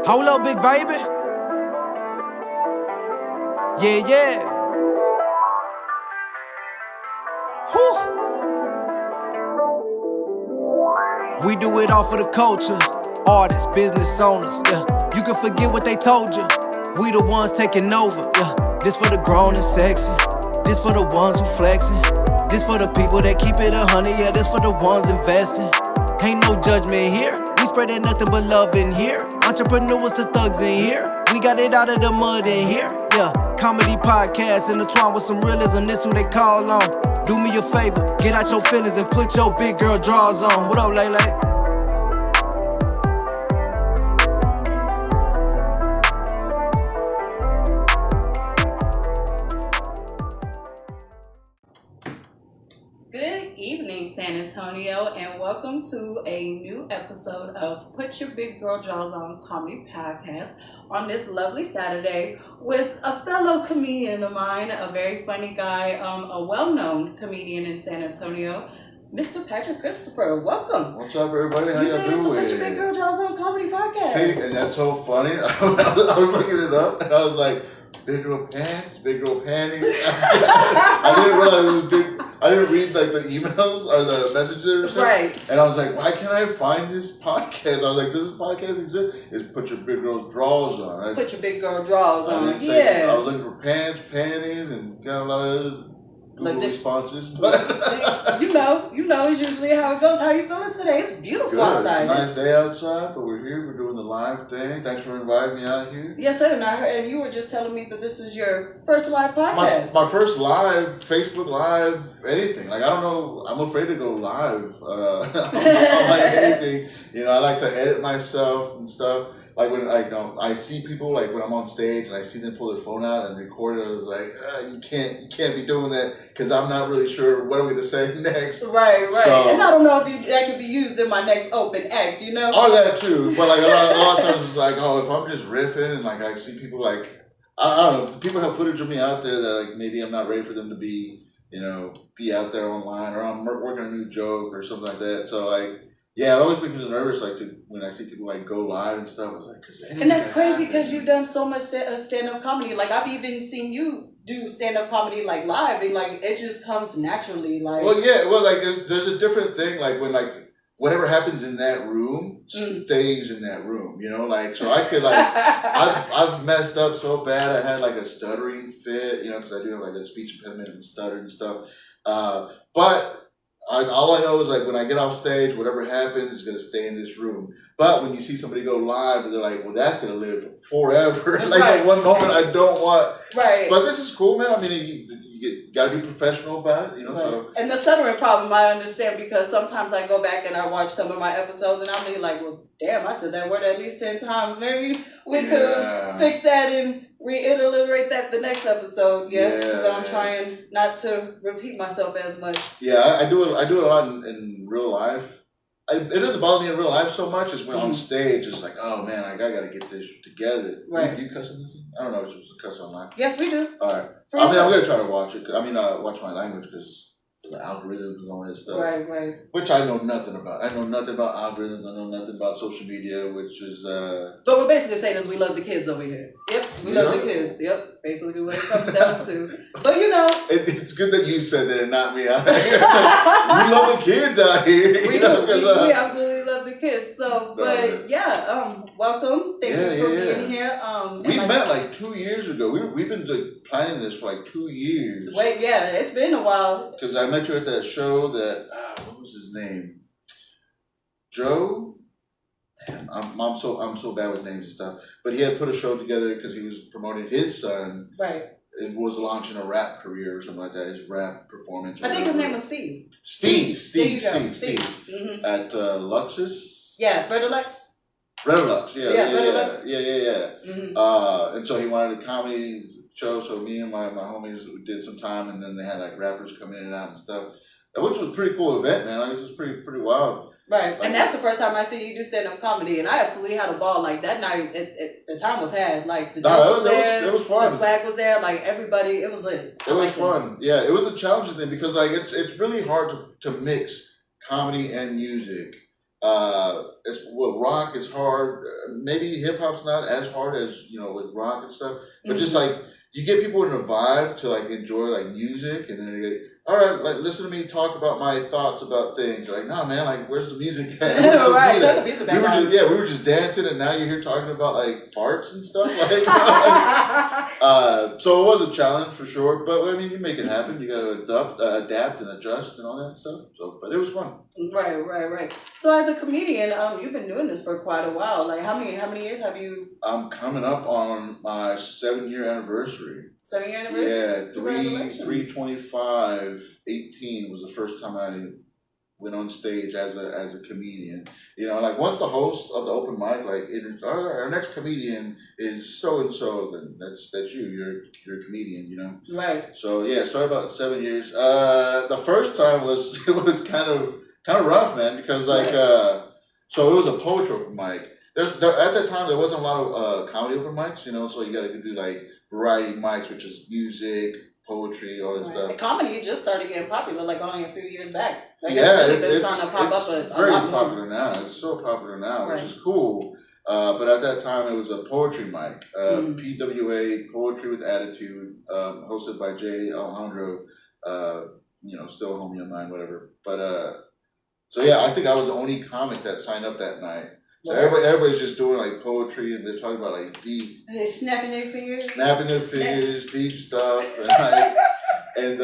Hold up, big baby. Yeah, yeah. Whew. We do it all for the culture. Artists, business owners, yeah. You can forget what they told you. We the ones taking over, yeah. This for the grown and sexy. This for the ones who flexing. This for the people that keep it 100, yeah. This for the ones investing. Ain't no judgment here. We spreading nothing but love in here. Entrepreneurs to thugs in here. We got it out of the mud in here, yeah. Comedy podcast intertwined with some realism. This who they call on. Do me a favor, get out your feelings and put your big girl drawers on. What up, Lele? Good evening, San Antonio, and welcome to a new episode of Put Your Big Girl Draws On Comedy Podcast on this lovely Saturday with a fellow comedian of mine, a very funny guy, a well-known comedian in San Antonio, Mr. Patrick Christopher. Welcome. What's up, everybody? How y'all doing? Put Your Big Girl Draws On Comedy Podcast. See, and that's so funny. I was looking it up, and I was like, big girl pants, big girl panties. I didn't realize it was big. I didn't read like the emails or the messages or something. Right. And I was like, why can't I find this podcast? I was like, does this podcast exist? It's Put Your Big Girl Draws On. Right? Put Your Big Girl Draws On. I was looking for pants, panties, and got a lot of Google responses. But you know, it's usually how it goes. How are you feeling today? It's beautiful good. outside. It's a nice day outside, but we're here. We're doing the live thing. Thanks for inviting me out here. Yes, sir. And you were just telling me that this is your first live podcast. My first live, Facebook Live, anything. Like, I don't know. I'm afraid to go live on like anything. You know, I like to edit myself and stuff. Like when I see people, like when I'm on stage and I see them pull their phone out and record it, I was like, you can't be doing that because I'm not really sure what I'm going to say next. Right. So, and I don't know if that could be used in my next open act, you know? Or that too. But like a lot of times it's like, oh, if I'm just riffing and like I see people like, I don't know, people have footage of me out there that like maybe I'm not ready for them to be, be out there online, or I'm working on a new joke or something like that. So like, yeah, I always make me nervous, like when I see people like go live and stuff. I was like, and that's crazy because you've done so much stand-up comedy. Like I've even seen you do stand-up comedy like live, and like it just comes naturally. Like, well, yeah, like there's a different thing. Like when like whatever happens in that room stays in that room. Like so I could like I've messed up so bad. I had like a stuttering fit. Because I do have like a speech impediment and stutter and stuff. But all I know is like when I get off stage, whatever happens is going to stay in this room. But when you see somebody go live, and they're like, well, that's going to live forever. Like at one moment, I don't want. Right. But this is cool, man. I mean, you got to be professional about it, Right. So. And the stuttering problem, I understand because sometimes I go back and I watch some of my episodes and I'm like, well, damn, I said that word at least 10 times. Maybe we could fix that and reiterate that the next episode. Yeah. Because I'm trying not to repeat myself as much. Yeah, I do it a lot in real life. It doesn't bother me in real life so much as when on stage, it's like, oh man, I gotta get this together. Right. Do you cuss in this? I don't know if you're supposed to cuss online. Yeah, we do. All right. I'm gonna try to watch it. Watch my language because the algorithms and all that stuff. Right. Which I know nothing about. I know nothing about algorithms. I know nothing about social media, which is. But we're basically saying is we love the kids over here. Yep, we love the kids. Yep, basically what it comes down to. But it's good that you said that and not me. We love the kids out here. We we absolutely love the kids. So, but welcome. Thank you for being here. We met like 2 years ago. We've been planning this for like 2 years. Wait, it's been a while. Because I met you at that show that what was his name? Joe. Damn, I'm so bad with names and stuff. But he had put a show together because he was promoting his son. Right. It was launching a rap career or something like that. His rap performance. I think his name was Steve. Steve. There you go. Steve. Mm-hmm. At Luxus. Yeah, Redolux. Redolux. Yeah. Redolux. Yeah. Mm-hmm. And so he wanted a comedy show. So me and my homies did some time, and then they had like rappers come in and out and stuff. Which was a pretty cool event, man. Like, it was pretty wild. Right, and that's the first time I see you do stand-up comedy, and I absolutely had a ball. Like that night, the time was had. Like the jokes was there, it was fun. The swag was there. Like everybody, it was lit. It was fun. Yeah, it was a challenging thing because like it's really hard to mix comedy and music. It's well, rock is hard. Maybe hip hop's not as hard as with rock and stuff, but just like you get people in a vibe to like enjoy like music, and then they get, all right, like listen to me talk about my thoughts about things. They're like, nah, man, like where's the music at? Right, the music we were just dancing, and now you're here talking about like farts and stuff. Like, so it was a challenge for sure, but I mean, you make it happen. You got to adapt and adjust and all that stuff. So, but it was fun. Right. So as a comedian, you've been doing this for quite a while. Like how many years have you? I'm coming up on my 7-year anniversary. 7-year anniversary? Yeah, 3/25/18 was the first time I went on stage as a comedian. Like once the host of the open mic, like, our next comedian is so and so, then that's you. You're a comedian, Right. So yeah, it started about 7 years. The first time was it was kind of rough, man, because like so it was a poetry open mic. At that time there wasn't a lot of comedy open mics, so you got to do like variety mics, which is music, poetry, all that stuff. And comedy just started getting popular like only a few years back. Like it's starting to pop up very popular now. It's so popular now, which is cool. But at that time, it was a poetry mic, PWA, Poetry with Attitude, hosted by Jay Alejandro, still a homie of mine, whatever. But so yeah, I think I was the only comic that signed up that night. So everybody's just doing like poetry, and they're talking about like deep. They're snapping their fingers, deep stuff, and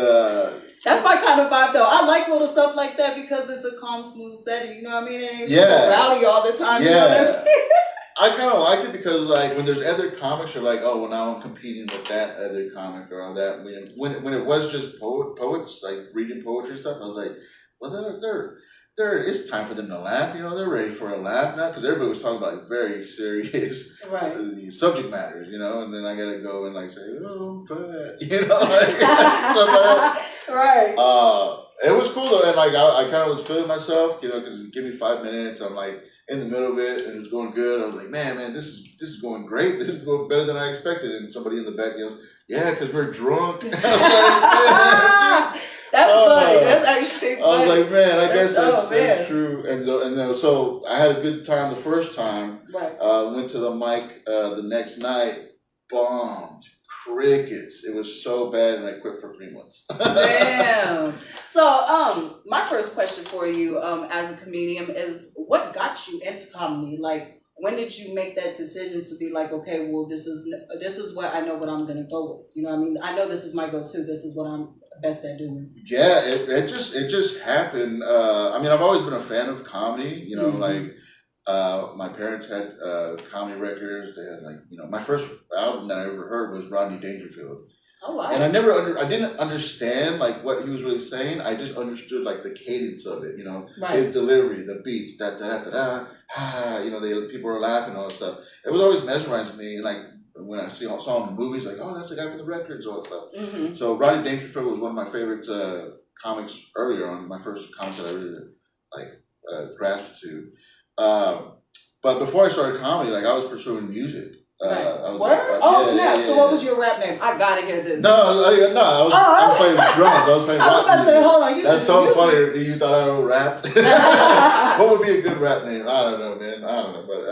that's my kind of vibe though. I like little stuff like that because it's a calm, smooth setting. You know what I mean? It ain't super rowdy all the time. Yeah. You know what I mean? I kind of like it because like when there's other comics, you're like, oh well, now I'm competing with that other comic or all that. When it was just poets like reading poetry and stuff, I was like, well, it's time for them to laugh. They're ready for a laugh now because everybody was talking about very serious subject matters. And then I gotta go and like say, oh, fat, like stuff like that. Right. It was cool though, and like I kind of was feeling myself, because give me 5 minutes. I'm like in the middle of it, and it was going good. I was like, man, this is going great. This is going better than I expected. And somebody in the back yells, yeah, because we're drunk. That's funny. That's actually funny. I was like, man, I guess that's true. And so I had a good time the first time. Right. Went to the mic the next night, bombed, crickets. It was so bad, and I quit for 3 months. Damn. So, my first question for you, as a comedian, is what got you into comedy? Like, when did you make that decision to be like, okay, well, this is what I know what I'm gonna go with. You know what I mean? I know this is my go-to. This is what I'm best at doing. Yeah, it just happened. I mean, I've always been a fan of comedy. Like my parents had comedy records. They had like my first album that I ever heard was Rodney Dangerfield. Oh wow! And I didn't understand like what he was really saying. I just understood like the cadence of it. His delivery, the beats, da da da da da. People were laughing, all that stuff. It was always mesmerizing me. Like when I saw him in movies, like, oh, that's the guy from the records, all that stuff. Mm-hmm. So Rodney Dangerfield was one of my favorite comics earlier on. My first comic that I really grasped to. But before I started comedy, like I was pursuing music. Snap! So what was your rap name? I gotta hear this. I was playing drums. I was playing. I was about to say, hold on. That's so funny. You thought I rapped? What would be a good rap name? I don't know, man. I don't know, but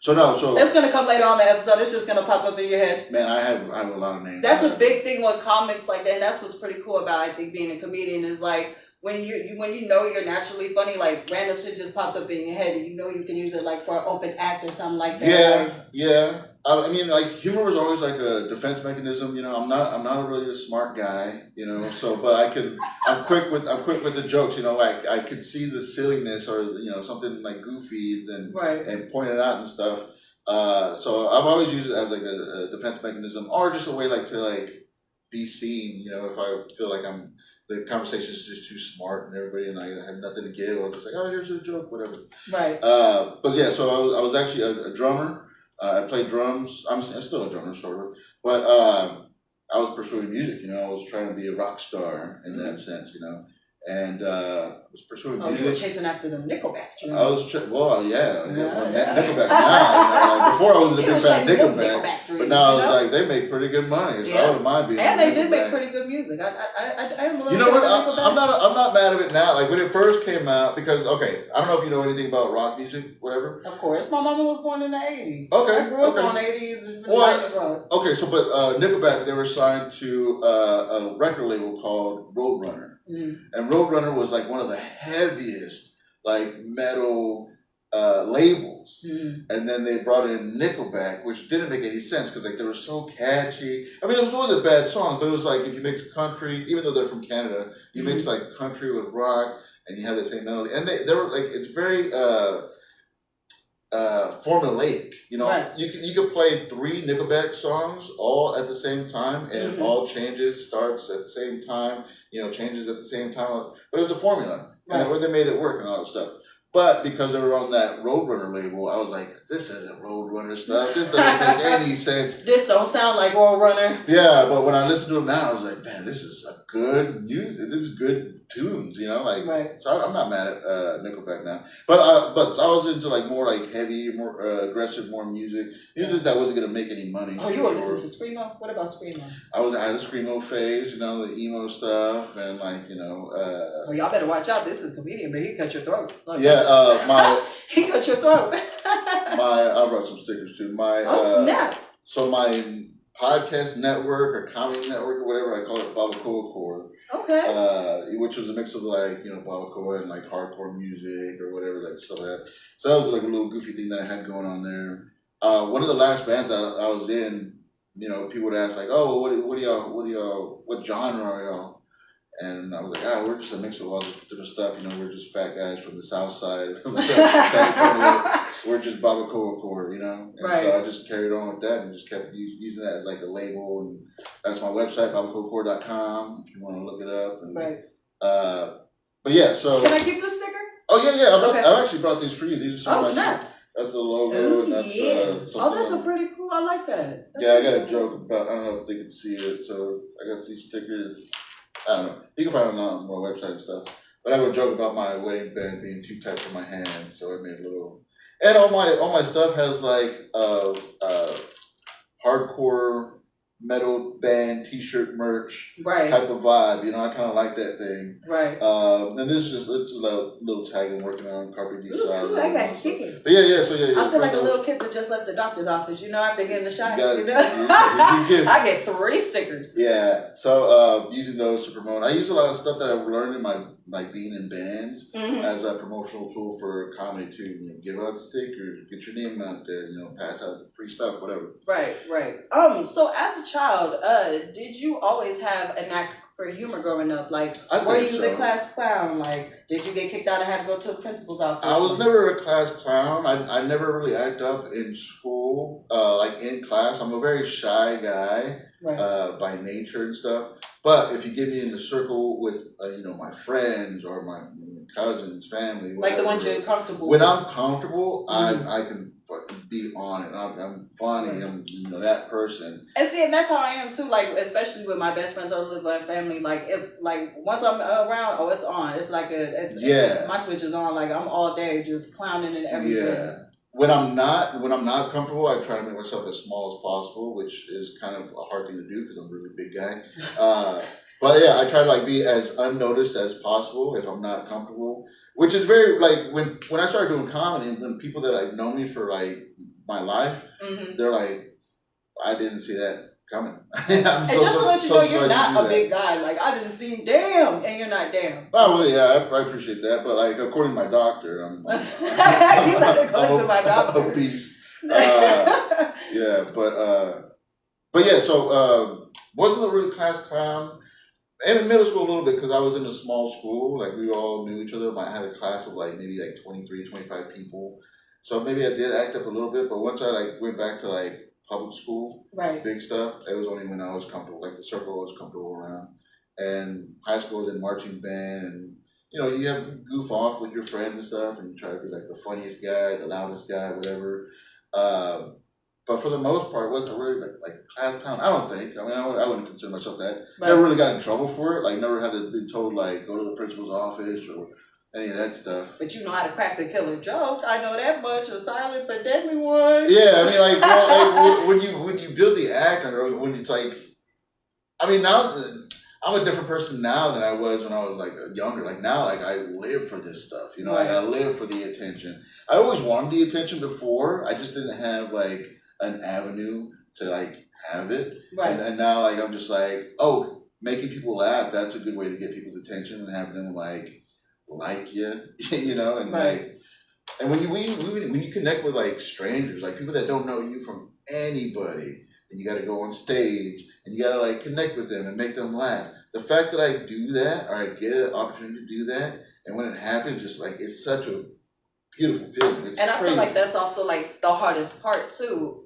so it's gonna come later on the episode. It's just gonna pop up in your head. Man, I have a lot of names. That's a big thing with comics like that. And that's what's pretty cool about I think being a comedian is like. When you know you're naturally funny, like random shit just pops up in your head, and you can use it like for an open act or something like that. Yeah. I mean, like humor was always like a defense mechanism. I'm not a really smart guy. So but I'm quick with the jokes. Like I could see the silliness or something like goofy and point it out and stuff. So I've always used it as like a defense mechanism or just a way like to like be seen. If I feel like the conversation is just too smart and everybody and I have nothing to give. I'm just like, oh, here's a joke, whatever. Right. But yeah, so I was actually a drummer. I played drums. I'm still a drummer, sort of. But I was pursuing music. I was trying to be a rock star in that sense. And I was pursuing music. You were chasing after the Nickelback. I was Nickelback now. Before I was a big fan of Nickelback, but 80s. Now you it's know? like they make pretty good money, so Yeah. I wouldn't mind being. And they did make Nickelback. pretty good music. I am a little You know what? Nickelback. I'm not mad at it now. Like when it first came out, because okay, I don't know if you know anything about rock music, whatever. Of course, my mama was born in the 80s. Okay, I grew up okay. on 80s and Well, 90s rock. Okay, so but Nickelback, they were signed to a record label called Roadrunner, and Roadrunner was like one of the heaviest like metal labels. And then they brought in Nickelback, which didn't make any sense because like they were so catchy. I mean, it wasn't bad songs, but it was like if you mix country, even though they're from Canada, you mix like country with rock, and you have the same melody. And they were like, it's very formulaic. You know, Right. you could play 3 Nickelback songs all at the same time, and it all changes, starts at the same time, you know, changes at the same time. But it was a formula, Right. and they made it work and all that stuff. But because they were on that Roadrunner label, I was like, this isn't Roadrunner stuff. This doesn't make any sense. This don't sound like Roadrunner. Yeah, but when I listen to them now, I was like, man, this is a good music. This is good tunes, you know, like. Right. So I'm not mad at Nickelback now, but I was into like more like heavy, more aggressive, more music that wasn't gonna make any money. Oh, you were listening to Screamo? What about Screamo? I had a screamo phase, you know, the emo stuff, and like you know. Well, y'all better watch out. This is a comedian, but he cut your throat. Like, he cut your throat. I brought some stickers too. Snap. So my podcast network or comedy network or whatever, I call it Babacoa Core. Okay. Which was a mix of like, you know, Babacoa and like hardcore music or whatever, like stuff like that. So that was like a little goofy thing that I had going on there. One of the last bands that I was in, you know, people would ask like, oh, what genre are y'all? And I was like, we're just a mix of all this different stuff. You know, we're just fat guys from the south side of San Antonio. We're just Babacoa Core, you know? And right. so I just carried on with that and just kept using that as like a label. And that's my website, babacoacore.com, if you want to look it up. And, right. But yeah, so. Can I keep the sticker? Oh, yeah. Okay. I actually brought these for you. These are some snap. That's the logo. Ooh, and that's, that's a pretty cool. I like that. Yeah, I got a joke about, I don't know if they can see it. So I got these stickers. I don't know. You can find them on my website and stuff. But I have a joke about my wedding band being too tight for my hand, so I made a little. And all my stuff has like hardcore metal band T-shirt merch type of vibe. You know, I kind of like that thing. Right. And this is it's a little tag I'm working on, Carpe Diem. Cool. I got stickers. But yeah. So yeah. I feel like a little kid that just left the doctor's office. You know, after getting the shot. You know? I get 3 stickers. Yeah. So using those to promote. I use a lot of stuff that I've learned in my like being in bands as a promotional tool for comedy too. You know, give out stickers, get your name out there. You know, pass out free stuff, whatever. Right. So as a child, did you always have a knack for humor growing up? Like, were you the class clown? Like, did you get kicked out and had to go to the principal's office? I was never a class clown. I never really act up in school, like in class. I'm a very shy guy by nature and stuff. But if you get me in the circle with, you know, my friends or my cousins, family, whatever, like the ones you're comfortable when with. I'm comfortable, I can be on it. I'm funny. I'm that person. And see, and that's how I am too. Like, especially with my best friends or live with my family. Like, it's like once I'm around, it's on. It's like my switch is on. Like I'm all day just clowning and everything. Yeah. When I'm not comfortable, I try to make myself as small as possible, which is kind of a hard thing to do because I'm a really big guy. But yeah, I try to like be as unnoticed as possible if I'm not comfortable. Which is very like when I started doing comedy, and when people that like know me for like my life, they're like, I didn't see that coming. And just to let you know, you're not a big guy. Like I didn't see damn, and you're not damn. Oh well, yeah, I appreciate that, but like according to my doctor, I'm he's not according to my doctor. Obese. Yeah, but yeah, so wasn't a really class clown. In middle school a little bit because I was in a small school. Like we all knew each other. I had a class of like maybe like 23, 25 people. So maybe I did act up a little bit. But once I like went back to like public school, big stuff, it was only when I was comfortable. Like the circle I was comfortable around. And high school was in marching band, and you know you have goof off with your friends and stuff, and you try to be like the funniest guy, the loudest guy, whatever. But for the most part, it wasn't really like a class clown. I don't think. I mean, I wouldn't consider myself that. Never really got in trouble for it. Like, never had to be told, like, go to the principal's office or any of that stuff. But you know how to crack a killer joke. I know that much. A silent but deadly one. Yeah, I mean, like, when you build the react, or when it's like, I mean, now I'm a different person now than I was when I was like younger. Like now, like I live for this stuff, you know. Like, I live for the attention. I always wanted the attention before. I just didn't have like an avenue to like have it. Right. And now, like I'm just like, oh, making people laugh. That's a good way to get people's attention and have them like you, you know, and like. And when you connect with like strangers, like people that don't know you from anybody, and you got to go on stage and you got to like connect with them and make them laugh. The fact that I do that, or I get an opportunity to do that, and when it happens, just like it's such a beautiful feeling. It's and I crazy. feel like that's also like the hardest part too.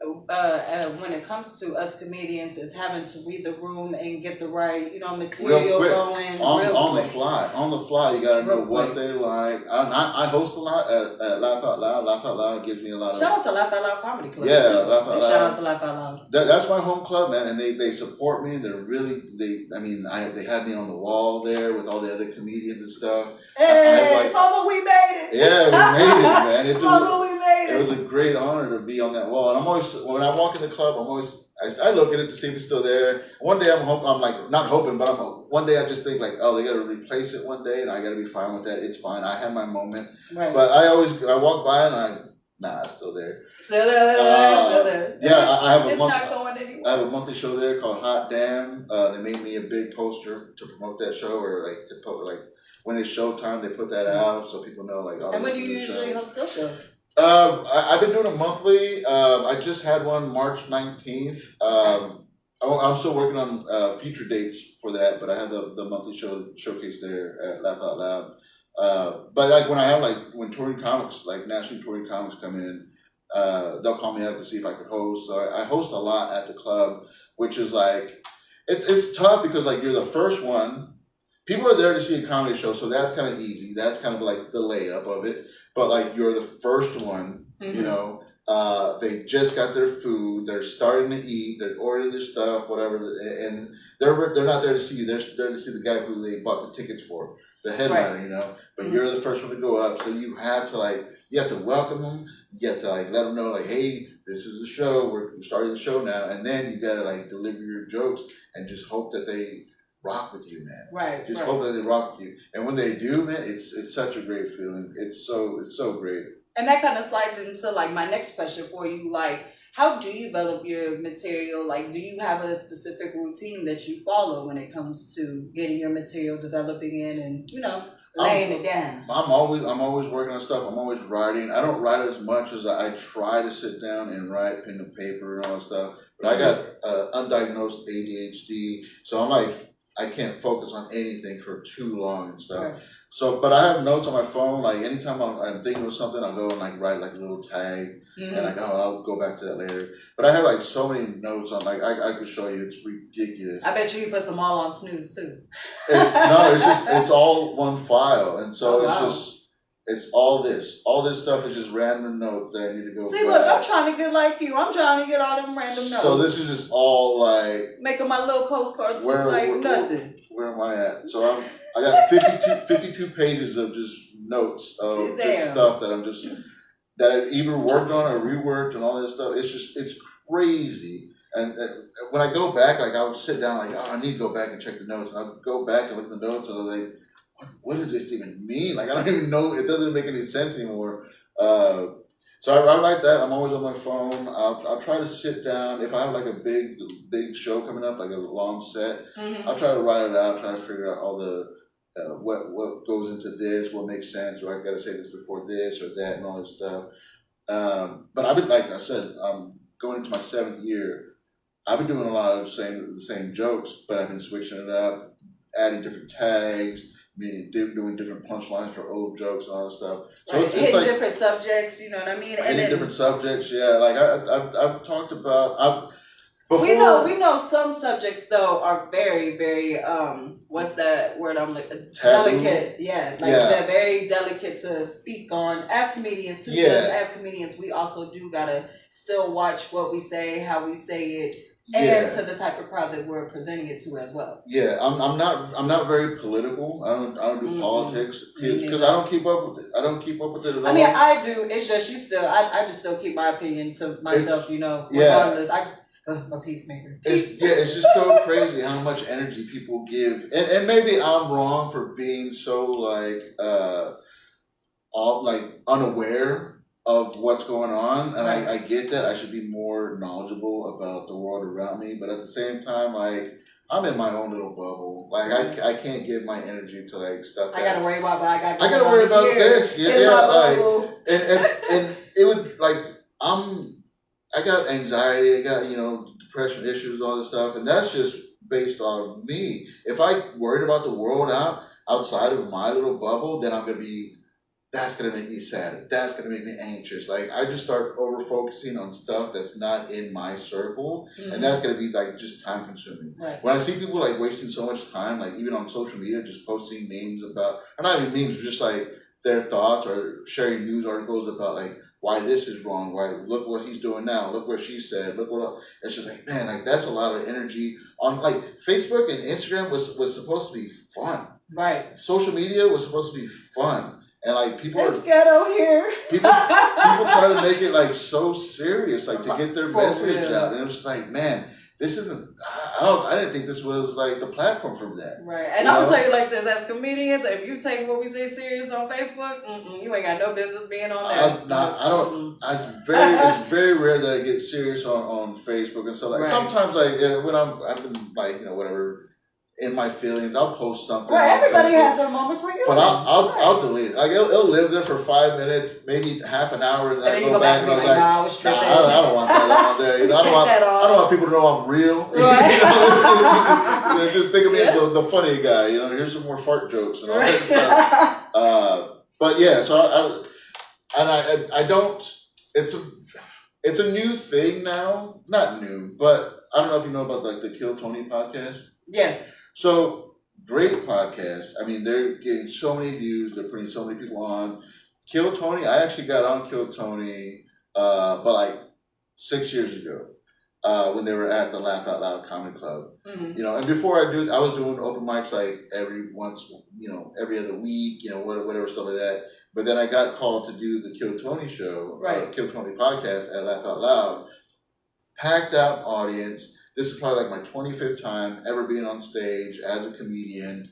When it comes to us comedians, is having to read the room and get the right, you know, material going on the fly. On the fly, you gotta know what they like. I host a lot at Laugh Out Loud. Laugh Out Loud gives me a lot of. Shout out to Laugh Out Loud Comedy Club. Yeah, Laugh Out Loud. Shout out to Laugh Out Loud. That's my home club, man, and they support me. They're really they had me on the wall there with all the other comedians and stuff. Hey, Mama, we made it. Yeah, we made it, man. Mama, we made it. It was a great honor to be on that wall. And I'm always, when I walk in the club, I look at it to see if it's still there. One day I'm like, not hoping, but one day I just think like, oh, they got to replace it one day and I got to be fine with that. It's fine. I have my moment. Right. But I walk by and it's still there. Still there. Yeah, I have it's not going anywhere. I have a monthly show there called Hot Damn. They made me a big poster to promote that show, or like to put like when it's showtime, they put that out so people know like. Oh, and when do you usually host those shows? I've been doing it monthly. I just had one March 19th. I'm still working on future dates for that, but I have the monthly showcase there at Laugh Out Loud. But like when touring comics, like national touring comics come in, they'll call me up to see if I could host. So I host a lot at the club, which is like it's tough because like you're the first one. People are there to see a comedy show, so that's kind of easy. That's kind of like the layup of it. But like you're the first one, you know. They just got their food. They're starting to eat. They're ordering their stuff, whatever, and they're not there to see you. They're there to see the guy who they bought the tickets for, the headliner, you know. But you're the first one to go up, so you have to welcome them. You have to like let them know like, hey, this is the show. We're starting the show now, and then you gotta like deliver your jokes and just hope that they rock with you, man. Right. Just hope that they rock with you, and when they do, man, it's such a great feeling. It's so great. And that kind of slides into like my next question for you. Like, how do you develop your material? Like, do you have a specific routine that you follow when it comes to getting your material, developing it, and laying it down? I'm always working on stuff. I'm always writing. I don't write as much as I try to sit down and write, pen to paper and all that stuff. But I got undiagnosed ADHD, so I'm like, I can't focus on anything for too long and stuff. Right. So, but I have notes on my phone. Like anytime I'm thinking of something, I'll go and like write like a little tag, and I'll go back to that later. But I have like so many notes on. Like I could show you. It's ridiculous. I bet you put them all on snooze too. It's all one file, and so it's all this stuff is just random notes that I need to go. See, look, I'm trying to get like you. I'm trying to get all them random notes. So this is just all like making my little postcards look like nothing. Where am I at? So I got 52 pages of just notes of just stuff that I've either worked on or reworked and all this stuff. It's crazy. And when I go back, like I would sit down, like, oh, I need to go back and check the notes. And I would go back and look at the notes, and I was like, what does this even mean? Like I don't even know. It doesn't make any sense anymore. So I like that. I'm always on my phone. I'll try to sit down. If I have like a big show coming up, like a long set, I'll try to write it out, try to figure out all the what goes into this, what makes sense, or I got to say this before this or that and all this stuff. But I've been, like I said, I'm going into my 7th year. I've been doing a lot of the same jokes, but I've been switching it up, adding different tags, doing different punchlines for old jokes and all that stuff. So it's hitting like, different subjects, you know what I mean? Hitting different subjects, yeah. Like I've talked about. Before, we know some subjects though are very, very what's that word I'm looking? Delicate. Yeah, they're very delicate to speak on. As comedians too, because as comedians we also do gotta still watch what we say, how we say it. And to the type of crowd that we're presenting it to as well. Yeah, I'm not very political. I don't do politics because I don't keep up with it. I don't keep up with it at all. I mean, I do. It's just you still. I just still keep my opinion to myself. Regardless. a peacemaker. It's just so crazy how much energy people give, and maybe I'm wrong for being so like all like unaware of what's going on, and Right. I get that I should be more knowledgeable about the world around me, but at the same time, like I'm in my own little bubble. Like I can't give my energy to like stuff. I gotta worry about what I got. I gotta worry about this. in my bubble. Like and it would like I got anxiety. I got depression issues, all this stuff, and that's just based on me. If I worried about the world outside of my little bubble, then that's gonna make me sad. That's gonna make me anxious. Like I just start over focusing on stuff that's not in my circle, and that's gonna be like just time consuming. Right. When I see people like wasting so much time, like even on social media, just posting memes about, or not even memes, but just like their thoughts or sharing news articles about like why this is wrong, why look what he's doing now, look what she said, look what it's just like, man, like that's a lot of energy on like Facebook and Instagram was supposed to be fun. Right. Social media was supposed to be fun. And like people It's ghetto here. people try to make it like so serious, like to get their For message real. out. And it was just like, man, this isn't I didn't think this was like the platform for that. Right. And I'm gonna tell you like this, as comedians, if you take what we say serious on Facebook, you ain't got no business being on there. I don't. It's very rare that I get serious on Facebook and stuff. Like Right. sometimes, like when I've been like whatever in my feelings, I'll post something. Right. on Everybody Facebook. has their moments where you. But I'll delete it. Like it'll live there for 5 minutes, maybe half an hour, and And then I you go go back back and and be I was like, like, nah, I was tripping. I don't want that on there. I Check that off. don't want people to know I'm real. Right. Just think of me Yeah. as the funny guy. Here's some more fart jokes and all Right. that stuff. But yeah, so I don't. It's a new thing now. Not new, but I don't know if you know about like the Kill Tony podcast. Yes. So great podcast. I mean, they're getting so many views. They're putting so many people on. Kill Tony. I actually got on Kill Tony, but like 6 years ago, when they were at the Laugh Out Loud Comedy Club. Mm-hmm. And before I was doing open mics like every other week, whatever stuff like that. But then I got called to do the Kill Tony show, Right. Kill Tony podcast at Laugh Out Loud. Packed out audience. This is probably like my 25th time ever being on stage as a comedian.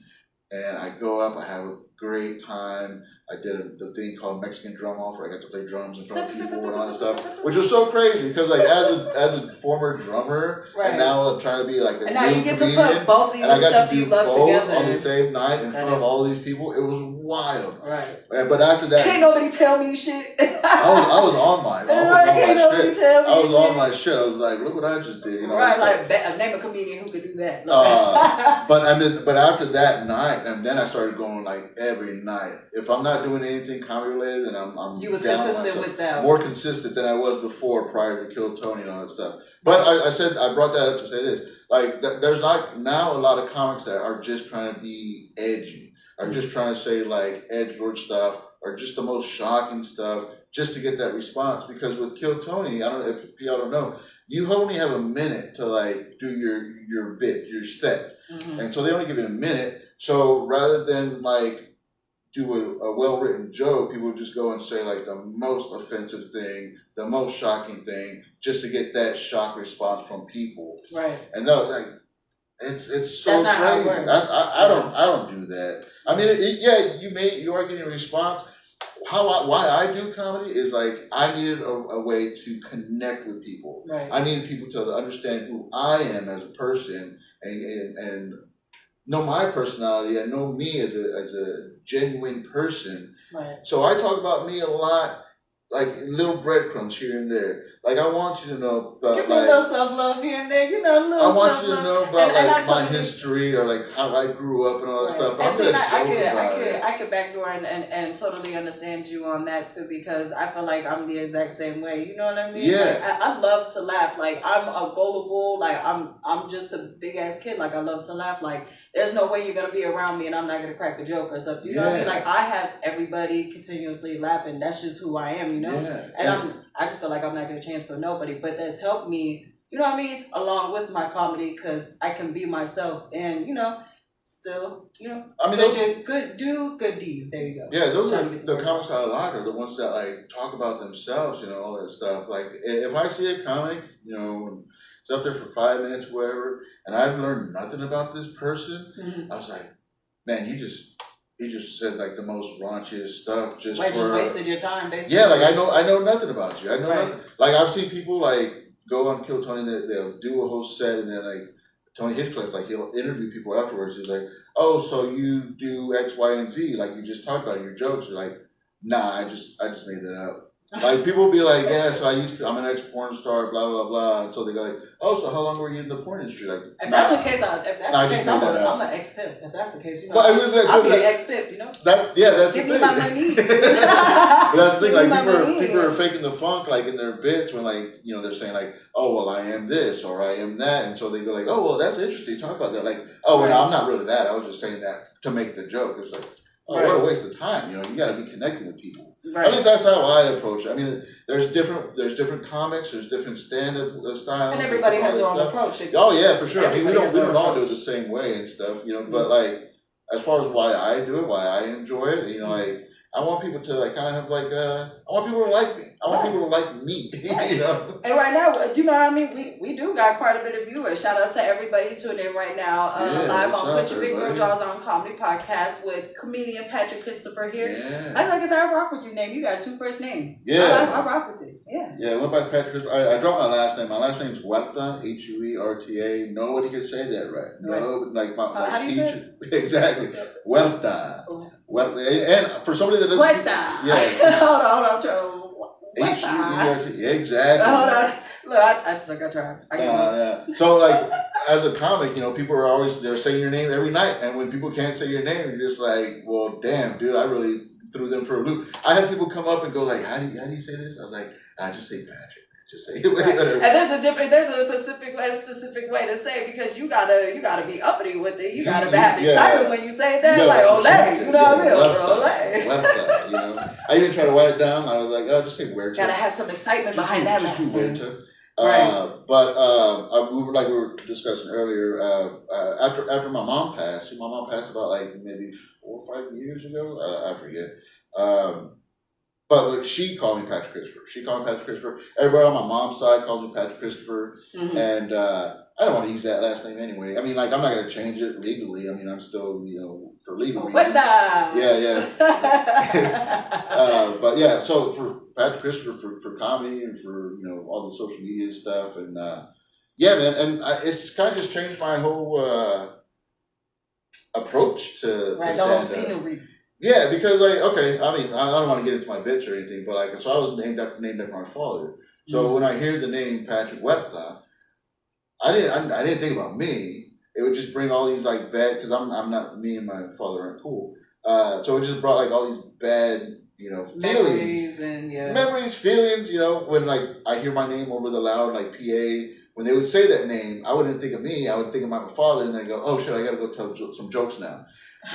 And I go up, I have a great time. I did the thing called Mexican Drum Off where I got to play drums in front of people and all that stuff, which was so crazy because like as a former drummer, Right. and now I'm trying to be like a And now new you get to comedian, put both these and I got stuff to do you love both together. on the same night in That front of is- all these people. It was wild. Right. But after that, Can't nobody tell me shit. I was on my Can't nobody shit. tell me I was on shit. my shit. I was like, look what I just did. Right, like name a comedian who could do that. But after that night, and then I started going like every night. If I'm not doing anything comedy related, then I'm You was down on consistent myself. with that. More consistent than I was before prior to Kill Tony and all that stuff. But I brought that up to say this. Like there's not now a lot of comics that are just trying to be edgy, are just trying to say like edgelord stuff, or just the most shocking stuff, just to get that response. Because with Kill Tony, I don't know if y'all don't know, you only have a minute to like do your bit, your set. Mm-hmm. And so they only give you a minute. So rather than like do a well-written joke, people would just go and say like the most offensive thing, the most shocking thing, just to get that shock response from people. Right. And no, like it's so That's not how it crazy. works. I don't do that. I mean, you are getting a response. Why I do comedy is like I needed a way to connect with people. Right. I needed people to understand who I am as a person and know my personality and know me as a genuine person. Right. So I talk about me a lot, like little breadcrumbs here and there. Like I want you to know about Give me a little self-love here and there, a little I want you to know about And like my totally- history or like how I grew up and all that Right. stuff. But And I'm see, gonna I joke about it. could backdoor and totally understand you on that too, because I feel like I'm the exact same way. You know what I mean? Yeah. Like, I love to laugh. Like I'm a gullible. Like I'm just a big ass kid. Like I love to laugh. Like there's no way you're gonna be around me and I'm not gonna crack a joke or something. You know what I mean? Yeah. Like I have everybody continuously laughing. That's just who I am. You know? Yeah. And I just feel like I'm not getting a chance for nobody, but that's helped me, you know what I mean, along with my comedy, because I can be myself and, still, I mean, do good deeds. There you go. yeah, those Trying are to get the word comics I like are the ones that like talk about themselves, all that stuff. Like if I see a comic, It's up there for 5 minutes, whatever, and I've learned nothing about this person. Mm-hmm. I was like, man, you just said like the most raunchiest stuff just Right, for, just wasted your time, basically. Yeah, like I know nothing about you. I know Right. nothing. Like I've seen people like go on Kill Tony, and they'll do a whole set, and then like Tony Hinchcliffe, like he'll interview people afterwards. He's like, "Oh, so you do X, Y, and Z? Like you just talked about your jokes?" You're like, "Nah, I just made that up." Like people will be like, "Yeah, so I'm an ex porn star, blah blah blah." Until they go like, "Oh, so how long were you in the porn industry?" Like, if that's the case, I'm an ex-pimp. If that's the case, you know, well, I'll be an ex-pimp, you know? That's Give the me thing. my money. But that's the thing, Give me like my people are money. faking the funk like in their bits when like, you know, they're saying like, "Oh well, I am this or I am that," and so they go like, "Oh well, that's interesting, talk about that." Like, "Oh well, no, I'm not really that, I was just saying that to make the joke." It's like, oh, Right. what a waste of time, you know, you gotta be connecting with people. Right. At least that's how I approach it. I mean, there's different comics, there's different stand-up styles. And everybody all has this their own stuff. approach. Oh yeah, for sure. I mean, we Everybody don't has their all own do it the approach. same way and stuff, you know. But like, as far as why I do it, why I enjoy it, you know, like I want people to like kind of have like I want people to like me. I want people to like me, Right. you know. And right now, you know what I mean? We do got quite a bit of viewers. Shout out to everybody tuning in right now. Yeah, Live what's on up, Put Your Big Girl everybody? Jaws On Comedy Podcast with comedian Patrick Christopher here. Yeah. Like I said, I rock with your name. You got 2 first names. Yeah. I rock with it. Yeah. Yeah, I went by Patrick. I dropped my last name. My last name's Huerta, Huerta. Nobody can say that right. No, like my how do you say teacher. Exactly. Huerta. Oh. Huerta. And for somebody that doesn't. Huerta. Yeah. hold on. I'm trying. Huerta. Exactly. Hold on. Look, I tried. I give up. Yeah. So like, as a comic, you know, people are always they're saying your name every night, and when people can't say your name, you're just like, well, damn, dude, I really threw them for a loop. I had people come up and go like, how do you say this? I was like, I just say Patrick. Just say it. Right. Whatever. And there's a specific way to say it because you gotta be uppity with it. You gotta have excitement when you say that, like Olay, you know what I mean? Olay. You know. I even tried to write it down. I was like, oh, just say Huerta. Gotta have some excitement behind that last name. Huerta. Right. But we were discussing earlier. After my mom passed about like maybe 4 or 5 years ago. I forget. But she called me Patrick Christopher. Everybody on my mom's side calls me Patrick Christopher, and I don't want to use that last name anyway. I mean, like I'm not going to change it legally. I mean, I'm still, you know, for legal reasons. Yeah. But yeah, so for Patrick Christopher for comedy and for, you know, all the social media stuff and yeah, man, and it's kind of just changed my whole approach to right, stand the whole up. scenery. Yeah, because like, okay, I mean, I don't want to get into my bits or anything, but like, so I was named after my father. So when I hear the name Patrick Huerta, I didn't think about me. It would just bring all these like bad, because I'm not, me and my father aren't cool. So it just brought like all these bad, you know, feelings. Memories, feelings, you know, when like I hear my name over the loud, like PA, when they would say that name, I wouldn't think of me, I would think of my father, and then go, oh shit, I gotta go tell some jokes now.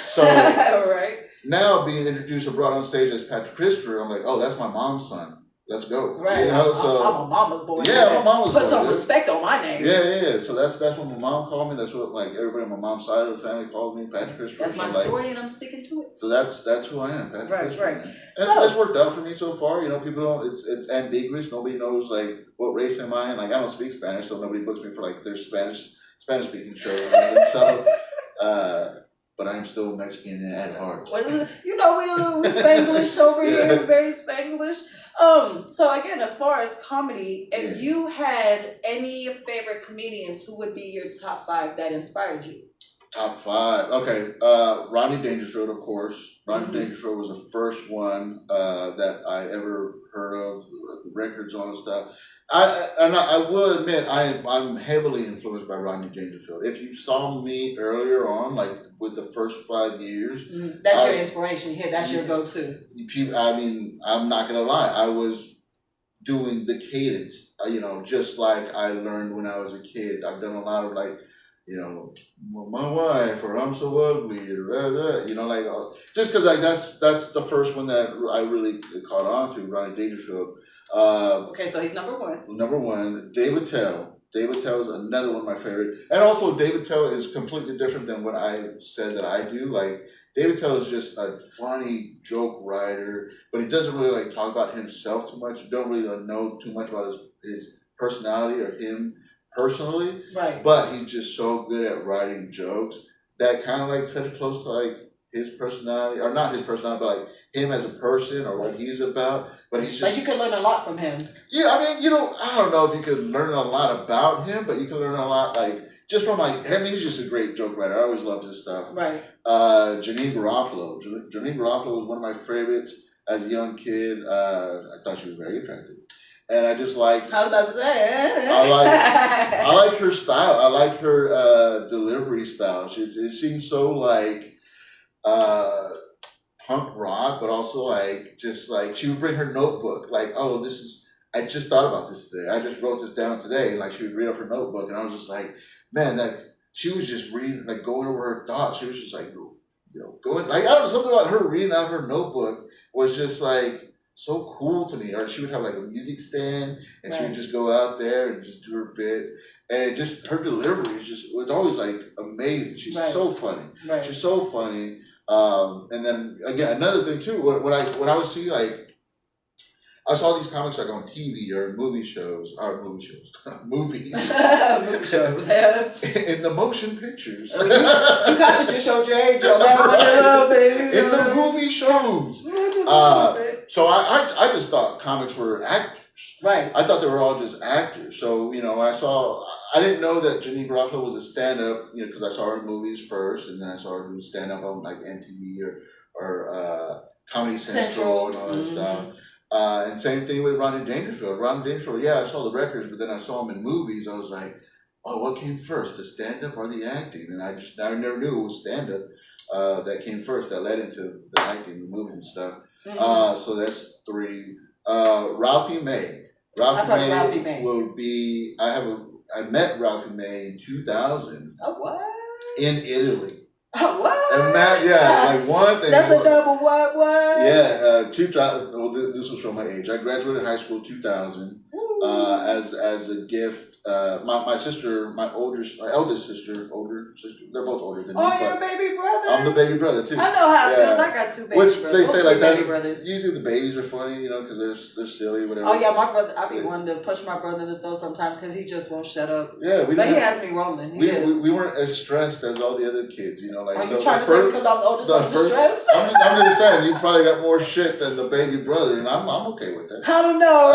So right. Now being introduced or brought on stage as Patrick Christopher, I'm like, oh, that's my mom's son. Let's go. Right. You know, I'm a mama's boy. Yeah, my mama's boy. Put some respect on my name. Yeah. So that's what my mom called me. That's what like everybody on my mom's side of the family called me, Patrick Christopher. That's my story, and I'm sticking to it. So that's who I am, Patrick Christopher. Right. And it's worked out for me so far. You know, people don't. It's ambiguous. Nobody knows like what race am I, and like I don't speak Spanish, so nobody books me for like their Spanish speaking shows. So. But I'm still Mexican at heart. Well, you know, we're Spanglish over here, very Spanglish. So again, as far as comedy, if you had any favorite comedians, who would be your top 5 that inspired you? Top 5. Okay. Rodney Dangerfield, of course. Rodney Dangerfield was the first one that I ever heard of, the records on and stuff. I will admit I'm heavily influenced by Rodney Dangerfield. If you saw me earlier on, like with the first 5 years, that's your inspiration here. That's your go-to. I mean, I'm not gonna lie. I was doing the cadence, you know, just like I learned when I was a kid. I've done a lot of like, you know, my wife, or I'm so ugly, or you know, like just because like that's the first one that I really caught on to, Rodney Dangerfield. Okay, so he's number 1. Number 1, Dave Attell. Dave Attell is another one of my favorite, and also Dave Attell is completely different than what I said that I do. Like Dave Attell is just a funny joke writer, but he doesn't really like talk about himself too much. You don't really know too much about his personality or him. personally, Right. but he's just so good at writing jokes that kind of like touch close to like his personality, or not his personality, but like him as a person or what he's about. But he's just like you could learn a lot from him. Yeah, I mean, I don't know if you could learn a lot about him, but you can learn a lot like just from like. I mean, he's just a great joke writer. I always loved his stuff. Right. Janine Garofalo. Janine Garofalo was one of my favorites as a young kid. I thought she was very attractive, and I just liked. I was about to say. I like her style. I like her delivery style. It seems so like punk rock, but also like just like she would bring her notebook. Like, oh, I just thought about this today. I just wrote this down today. And like she would read off her notebook, and I was just like, man, that she was just reading, like going over her thoughts. She was just like, going like I don't know, something about her reading out of her notebook was just like so cool to me. Or she would have like a music stand, and she would just go out there and just do her bits. And just her delivery was always like amazing. She's so funny. Right. She's so funny. And then again, another thing too, when I would see like, I saw these comics like on TV or movies, movie shows, in the motion pictures. You kind of just showed your age on that one a little bit. In the movie shows. So I just thought comics were actors. Right. I thought they were all just actors. So, I didn't know that Janine Garofalo was a stand-up, because I saw her in movies first, and then I saw her do stand-up on like MTV or Comedy Central and all that stuff. And same thing with Rodney Dangerfield. Rodney Dangerfield, I saw the records, but then I saw him in movies. I was like, oh, what came first, the stand-up or the acting? And I never knew it was stand-up that came first, that led into the acting, the movies and stuff. So that's 3. Ralphie May. Ralphie May will be. I met Ralphie May in 2000. Oh, what? In Italy. Oh, what? And like one thing. That's a double what? Yeah, 2000. Well, this will show my age. I graduated high school 2000. As a gift. My sister, my eldest sister, they're both older than me. Oh, you're a baby brother? I'm the baby brother too. I know how it feels. I got 2 baby brothers. Which they say like that. Baby brothers. Usually the babies are funny, because they're silly, whatever. Oh yeah, my brother. I be wanting to push my brother in the throat sometimes because he just won't shut up. Yeah, but he has me rolling. We weren't as stressed as all the other kids, Like are you trying to say because I'm the oldest, I'm stressed? I'm just saying you probably got more shit than the baby brother, and I'm okay with that. I don't know.